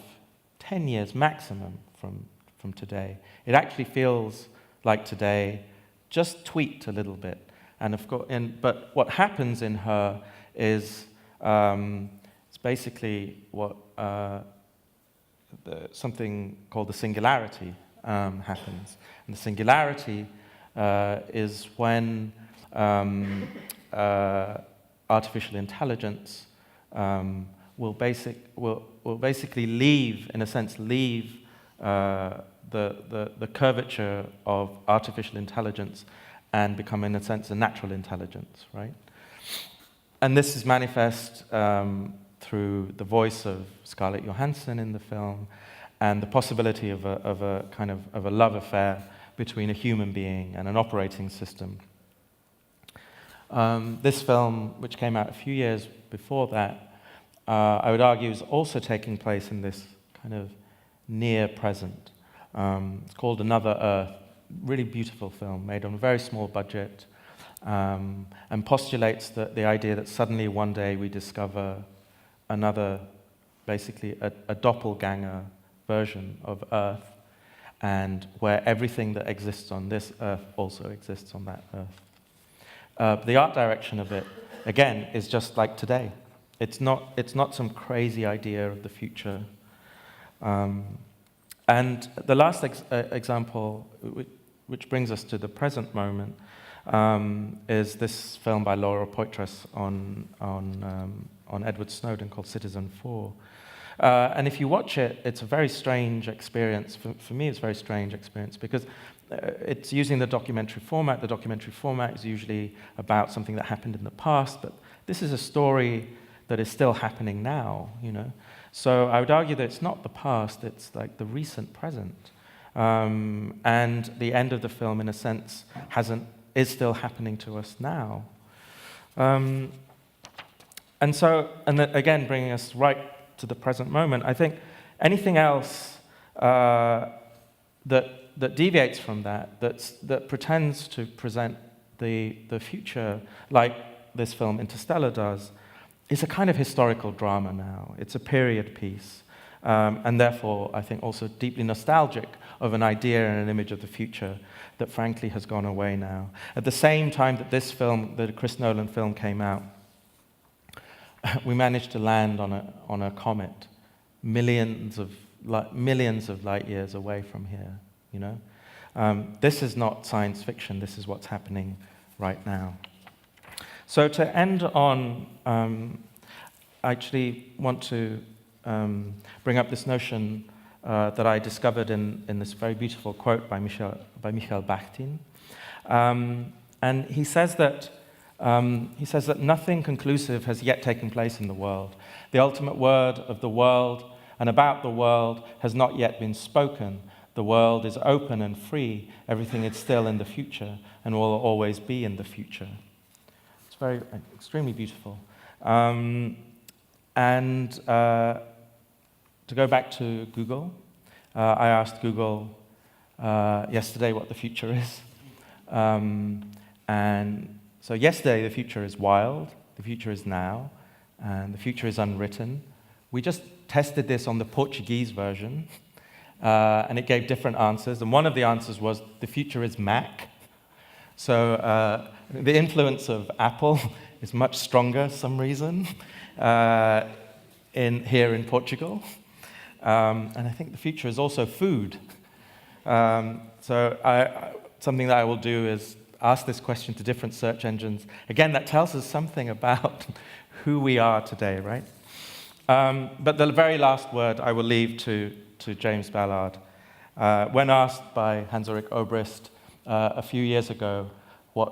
years maximum from today. It actually feels like today, just tweaked a little bit. And of course, but what happens in Her is it's basically what something called the singularity happens, and the singularity is when artificial intelligence will basically leave the curvature of artificial intelligence and become, in a sense, a natural intelligence, right? And this is manifest through the voice of Scarlett Johansson in the film, and the possibility of a kind of a love affair between a human being and an operating system. This film, which came out a few years before that, I would argue is also taking place in this kind of near present. It's called Another Earth, really beautiful film, made on a very small budget, and postulates the idea that suddenly one day we discover another, basically a doppelganger version of Earth, and where everything that exists on this Earth also exists on that Earth. The art direction of it, again, is just like today. It's not some crazy idea of the future. And the last example, which brings us to the present moment, is this film by Laura Poitras on Edward Snowden called Citizen 4. And if you watch it, it's a very strange experience. For me, it's a very strange experience because it's using the documentary format. The documentary format is usually about something that happened in the past, but this is a story that is still happening now, you know. So I would argue that it's not the past, it's like the recent present. And the end of the film, in a sense, is still happening to us now. And again, bringing us right to the present moment, I think anything else that deviates from that pretends to present the future like this film Interstellar does, is a kind of historical drama now. It's a period piece, and therefore, I think, also deeply nostalgic of an idea and an image of the future that, frankly, has gone away now. At the same time that this film, the Chris Nolan film, came out, we managed to land on a comet millions of light years away from here, you know? This is not science fiction, this is what's happening right now. So to end on, I actually want to bring up this notion that I discovered in this very beautiful quote by Michel Bakhtin. And he says that nothing conclusive has yet taken place in the world. The ultimate word of the world and about the world has not yet been spoken. The world is open and free. Everything is still in the future and will always be in the future. It's very, extremely beautiful. To go back to Google, I asked Google yesterday what the future is. And so yesterday, the future is wild, the future is now, and the future is unwritten. We just tested this on the Portuguese version, and it gave different answers. And one of the answers was, the future is Mac. So the influence of Apple is much stronger, for some reason, here in Portugal. And I think the future is also food. Something that I will do is ask this question to different search engines. Again, that tells us something about who we are today, right? But the very last word I will leave to James Ballard. When asked by Hans-Ulrich Obrist a few years ago, what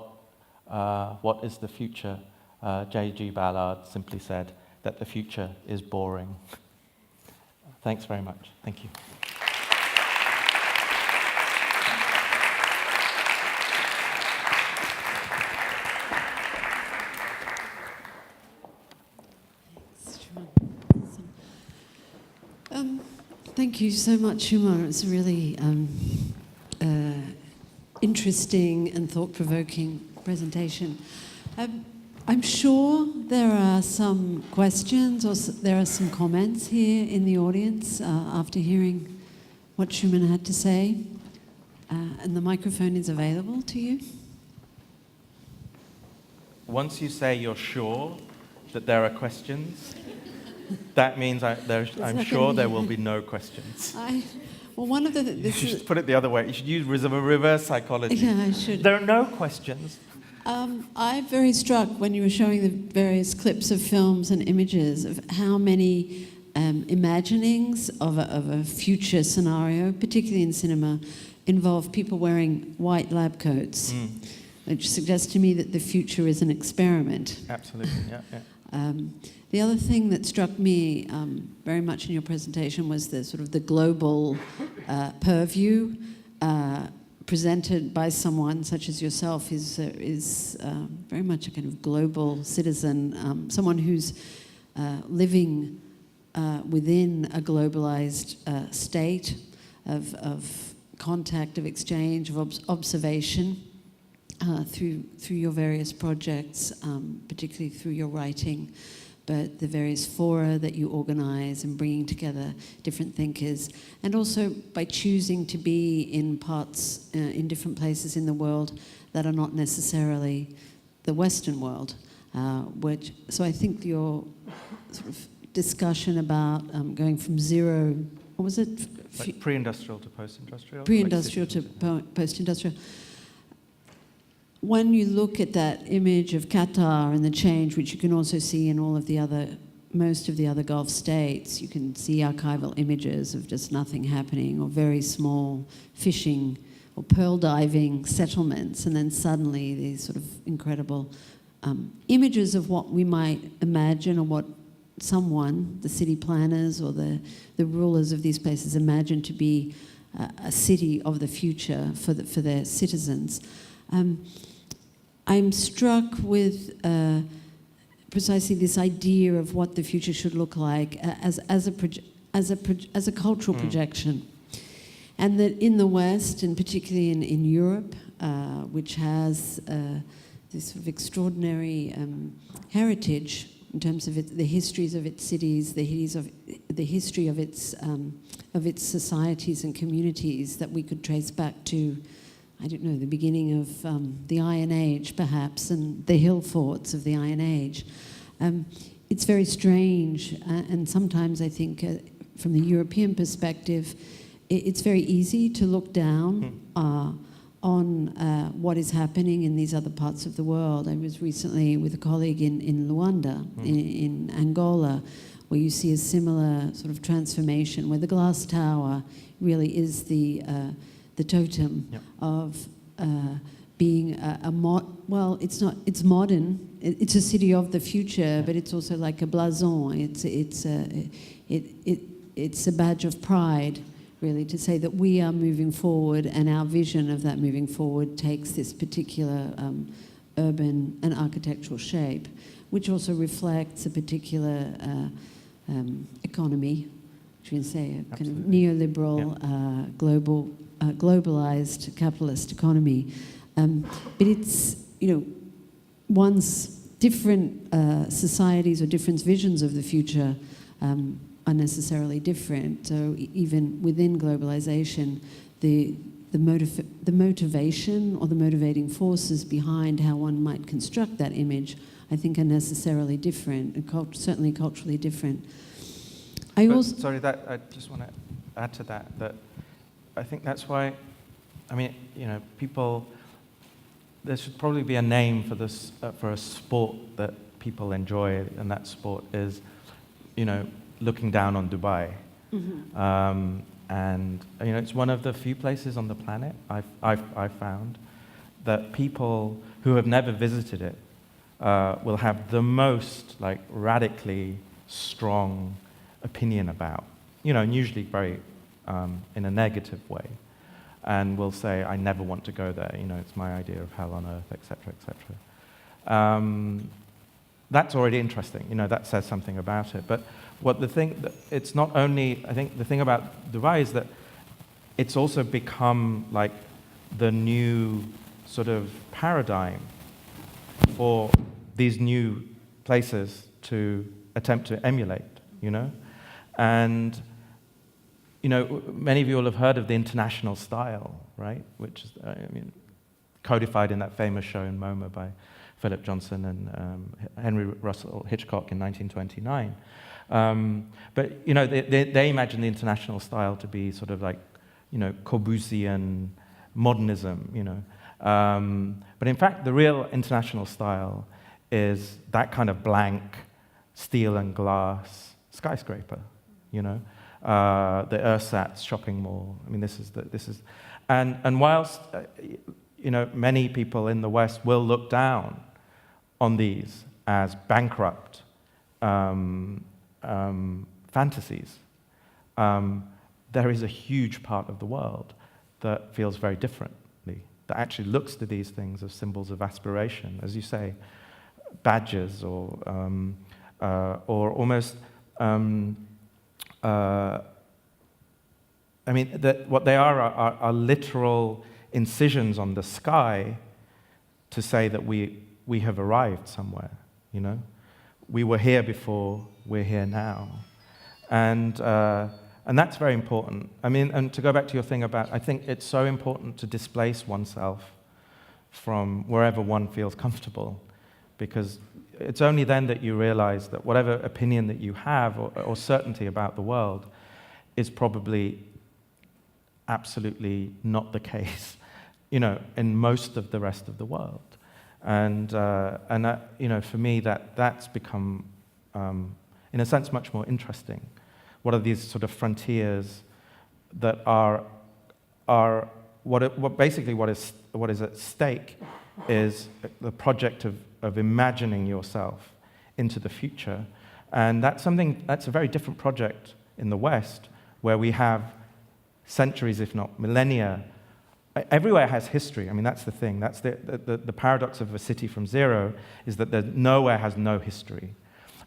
is the future, J.G. Ballard simply said that the future is boring. Thanks very much. Thank you. Thank you so much, Shumon. It's a really interesting and thought-provoking presentation. I'm sure there are some questions or there are some comments here in the audience after hearing what Shumon had to say. And the microphone is available to you. Once you say you're sure that there are questions, that means I'm sure there will be no questions. Well, one of the... You should put it the other way. You should use reverse psychology. Yeah, I should. There are no questions. I'm very struck when you were showing the various clips of films and images of how many imaginings of a future scenario, particularly in cinema, involve people wearing white lab coats, which suggests to me that the future is an experiment. Absolutely, yeah. The other thing that struck me very much in your presentation was the sort of the global purview presented by someone such as yourself is very much a kind of global citizen, someone who's living within a globalized state of contact, of exchange, of observation through your various projects, particularly through your writing, but the various fora that you organize and bringing together different thinkers, and also by choosing to be in parts, in different places in the world that are not necessarily the Western world. So I think your sort of discussion about going from zero, what was it? Like pre-industrial to post-industrial? Pre-industrial to post-industrial. When you look at that image of Qatar and the change, which you can also see in most of the other Gulf states, you can see archival images of just nothing happening, or very small fishing or pearl diving settlements, and then suddenly these sort of incredible images of what we might imagine, or what someone, the city planners or the rulers of these places, imagine to be a city of the future for their citizens. I'm struck with precisely this idea of what the future should look like as a cultural projection, and that in the West, and particularly in Europe, which has this sort of extraordinary heritage in terms of the histories of its cities, the history of its societies and communities that we could trace back to, I don't know, the beginning of the Iron Age, perhaps, and the hill forts of the Iron Age. It's very strange, and sometimes I think from the European perspective, it's very easy to look down on what is happening in these other parts of the world. I was recently with a colleague in Luanda, in Angola, where you see a similar sort of transformation, where the glass tower really is the totem of being it's modern. It's a city of the future, but it's also like a blason. it's a badge of pride, really, to say that we are moving forward, and our vision of that moving forward takes this particular urban and architectural shape, which also reflects a particular economy, which we can say a kind of neoliberal, globalized capitalist economy. But it's, one's different societies or different visions of the future are necessarily different. So even within globalization, the motivation or the motivating forces behind how one might construct that image, I think, are necessarily different, and certainly culturally different. I just want to add to that I think that's why, people, there should probably be a name for this, for a sport that people enjoy, and that sport is, looking down on Dubai. Mm-hmm. And it's one of the few places on the planet I've found that people who have never visited it will have the most radically strong opinion about, and usually very in a negative way, and will say, I never want to go there, it's my idea of hell on earth, etc., etc. That's already interesting, that says something about it. But it's not only, I think the thing about Dubai is that it's also become the new sort of paradigm for these new places to attempt to emulate, And, many of you will have heard of the international style, right? Which is, codified in that famous show in MoMA by Philip Johnson and Henry Russell Hitchcock in 1929. But, they imagine the international style to be sort of Corbusian modernism, But in fact, the real international style is that kind of blank steel and glass skyscraper, the ersatz shopping mall. And whilst, many people in the West will look down on these as bankrupt fantasies, there is a huge part of the world that feels very differently, that actually looks to these things as symbols of aspiration, as you say, badges or almost. What they are literal incisions on the sky to say that we have arrived somewhere. We were here before, we're here now, and that's very important. And to go back to your thing about, I think it's so important to displace oneself from wherever one feels comfortable, because it's only then that you realize that whatever opinion that you have or certainty about the world is probably absolutely not the case, in most of the rest of the world. And that, for me, that's become, in a sense, much more interesting. What are these sort of frontiers that are what is at stake is the project of imagining yourself into the future. And that's a very different project in the West, where we have centuries, if not millennia. Everywhere has history. That's the thing. That's the paradox of a city from zero, is that nowhere has no history.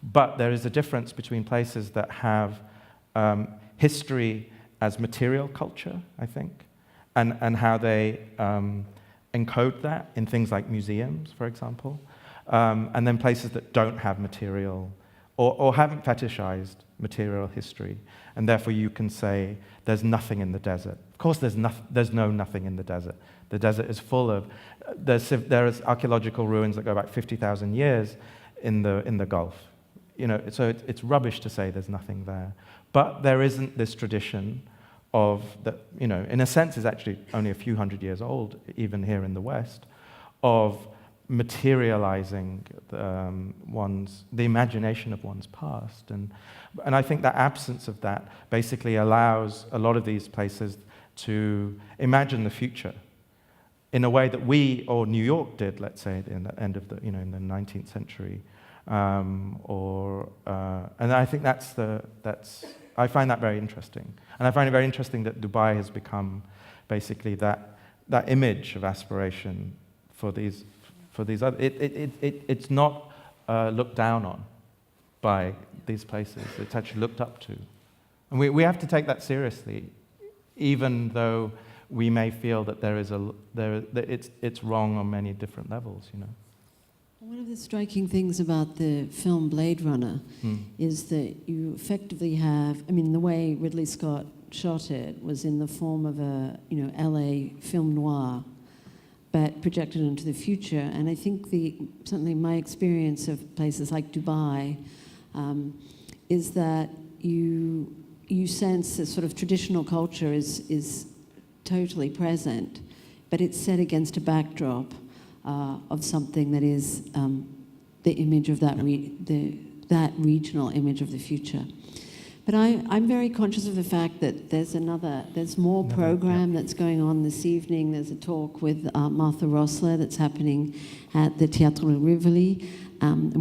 But there is a difference between places that have history as material culture, I think, and how they encode that in things like museums, for example, and then places that don't have material or haven't fetishized material history, and therefore you can say there's nothing in the desert. Of course, there's nothing in the desert. The desert is full of there is archaeological ruins that go back 50,000 years in the Gulf. So it's rubbish to say there's nothing there. But there isn't this tradition of that, in a sense, is actually only a few hundred years old, even here in the West, of materializing the imagination of one's past. And I think that absence of that basically allows a lot of these places to imagine the future in a way that we, or New York did, let's say, in the end of in the 19th century. And I think that's I find that very interesting. And I find it very interesting that Dubai has become basically that image of aspiration for these other. It's not looked down on by these places. It's actually looked up to. And we have to take that seriously, even though we may feel that it's wrong on many different levels, you know. One of the striking things about the film Blade Runner is that you effectively have, I mean, the way Ridley Scott shot it was in the form of a, LA film noir, but projected into the future. And I think certainly my experience of places like Dubai is that you sense the sort of traditional culture is totally present, but it's set against a backdrop of something that is the image of that regional image of the future. But I'm very conscious of the fact that there's more program that's going on this evening. There's a talk with Martha Rossler that's happening at the Teatro Rivoli, and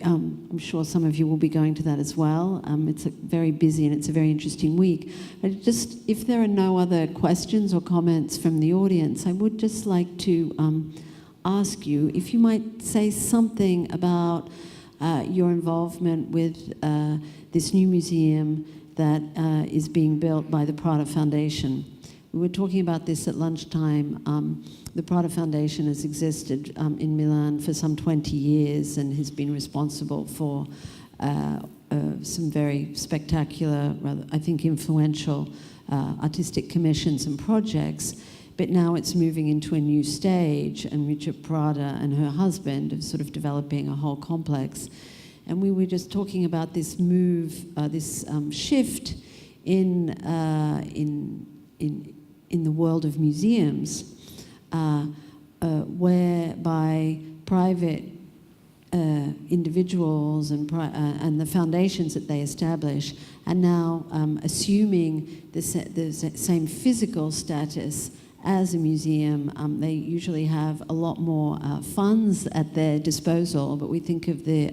I'm sure some of you will be going to that as well. It's very busy and it's a very interesting week. But just, if there are no other questions or comments from the audience, I would just like to ask you if you might say something about your involvement with this new museum that is being built by the Prada Foundation. We were talking about this at lunchtime. The Prada Foundation has existed in Milan for some 20 years and has been responsible for some very spectacular, rather, I think, influential artistic commissions and projects. But now it's moving into a new stage, and Richard Prada and her husband are sort of developing a whole complex. And we were just talking about this move, this shift in the world of museums, whereby private individuals and the foundations that they establish are now assuming the same physical status as a museum. They usually have a lot more funds at their disposal, but we think of the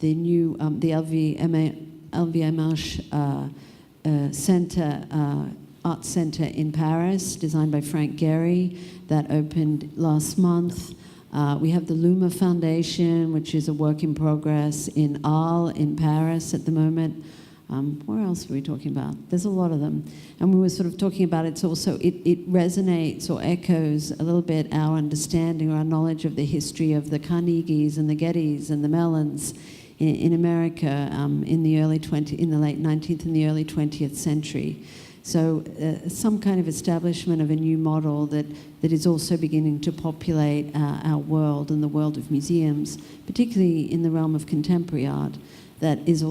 new the LVMH Center, Art Center in Paris, designed by Frank Gehry, that opened last month. We have the Luma Foundation, which is a work in progress in Arles in Paris at the moment. Where else were we talking about? There's a lot of them. And we were sort of talking about it resonates or echoes a little bit our understanding or our knowledge of the history of the Carnegies and the Gettys and the Mellons in America in the late 19th and the early 20th century. So some kind of establishment of a new model that is also beginning to populate our world and the world of museums, particularly in the realm of contemporary art, that is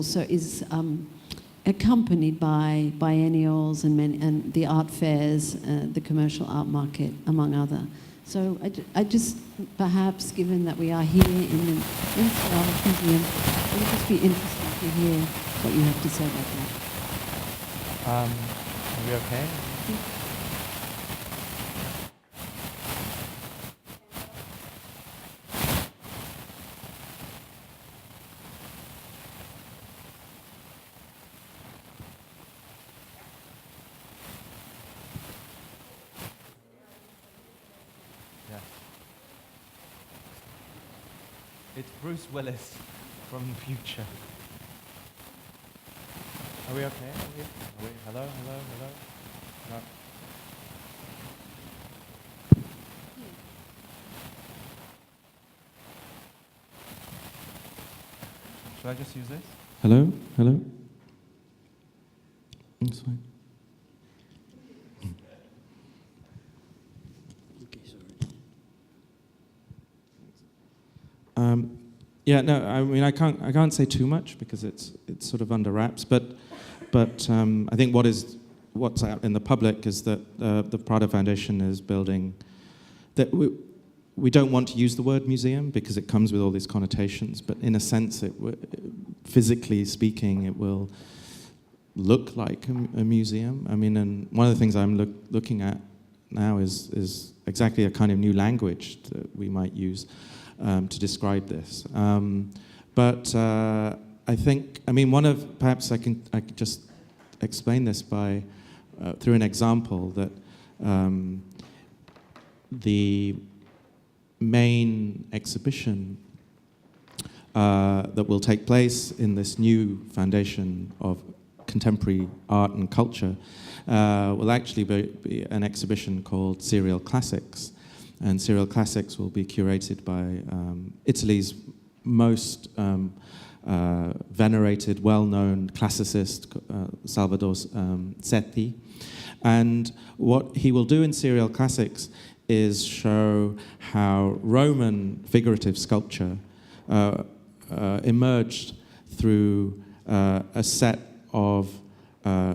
accompanied by biennials and the art fairs, the commercial art market, among other. So I just, perhaps, given that we are here in the Art Museum, it would just be interesting to hear what you have to say about that. Are we okay? It's Bruce Willis from the future. Are we okay? Hello? No. Should I just use this? Hello? That's fine. Yeah, no, I mean, I can't say too much because it's sort of under wraps, but I think what's out in the public is that the Prada Foundation is building, that we don't want to use the word museum because it comes with all these connotations, but in a sense, physically speaking, it will look like a museum. I mean, and one of the things I'm looking at now is exactly a kind of new language that we might use to describe this. But I think, I mean, perhaps I could just explain this by through an example that the main exhibition that will take place in this new foundation of contemporary art and culture will actually be an exhibition called Serial Classics. And Serial Classics will be curated by Italy's most venerated, well-known classicist, Salvador Setti. And what he will do in Serial Classics is show how Roman figurative sculpture emerged through a set of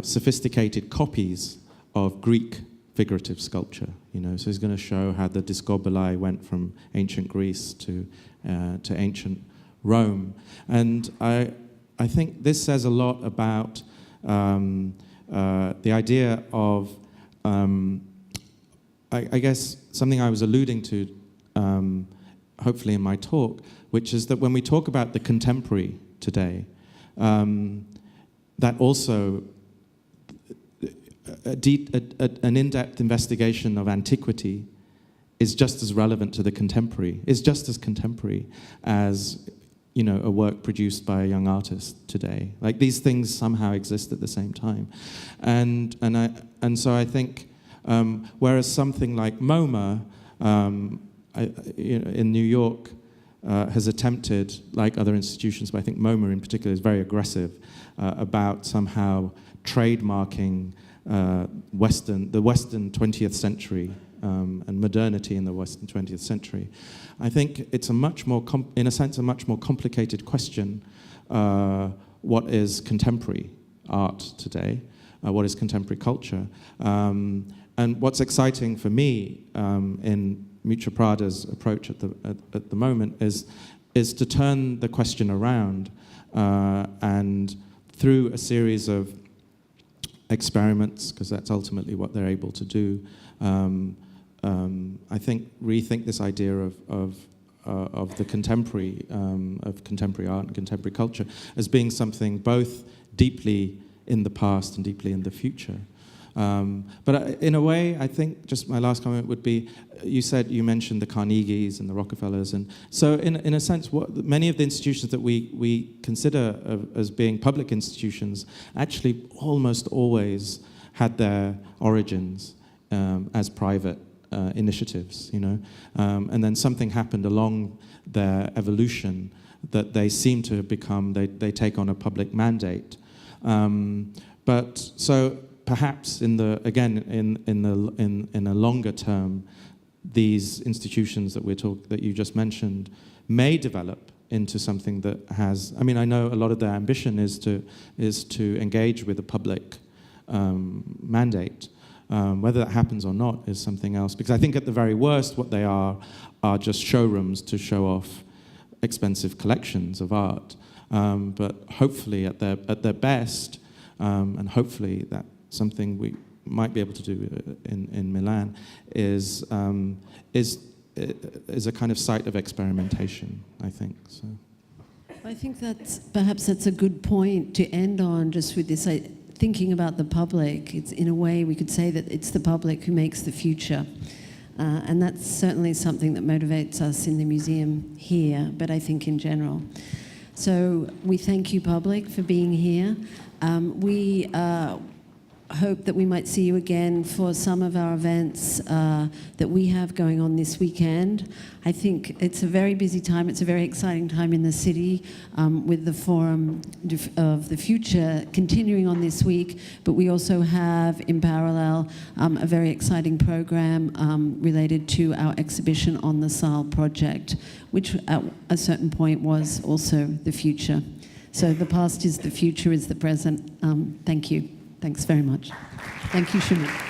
sophisticated copies of Greek figurative sculpture. So he's going to show how the discobolai went from ancient Greece to ancient Rome, and I think this says a lot about the idea of I guess something I was alluding to hopefully in my talk, which is that when we talk about the contemporary today, that also an in-depth investigation of antiquity is just as relevant to the contemporary, is just as contemporary as a work produced by a young artist today. Like, these things somehow exist at the same time, and so I think whereas something like MoMA in New York has attempted, like other institutions, but I think MoMA in particular is very aggressive about somehow trademarking the Western 20th century and modernity in the Western 20th century. I think it's a much more, in a sense, a much more complicated question. What is contemporary art today? What is contemporary culture? And what's exciting for me in Miuccia Prada's approach at the moment is to turn the question around and through a series of experiments, because that's ultimately what they're able to do. I think rethink this idea of the contemporary of contemporary art and contemporary culture as being something both deeply in the past and deeply in the future. But in a way, I think just my last comment would be, you mentioned the Carnegies and the Rockefellers, and so in a sense, many of the institutions that we consider as being public institutions actually almost always had their origins as private initiatives, and then something happened along their evolution that they seem to have become, they take on a public mandate. But so perhaps in a longer term, these institutions that you just mentioned may develop into something that has. I mean, I know a lot of their ambition is to engage with a public mandate. Whether that happens or not is something else. Because I think at the very worst, what they are just showrooms to show off expensive collections of art. But hopefully, at their best, and hopefully that something we might be able to do in Milan is a kind of site of experimentation, I think. So. I think that's a good point to end on, just with this thinking about the public. It's, in a way, we could say that it's the public who makes the future. And that's certainly something that motivates us in the museum here, but I think in general. So we thank you, public, for being here. We hope that we might see you again for some of our events that we have going on this weekend. I think it's a very busy time. It's a very exciting time in the city with the Forum of the Future continuing on this week, but we also have in parallel a very exciting program related to our exhibition on the SAL project, which at a certain point was also the future. So the past is the future is the present. Thank you. Thanks very much. Thank you, Shumon.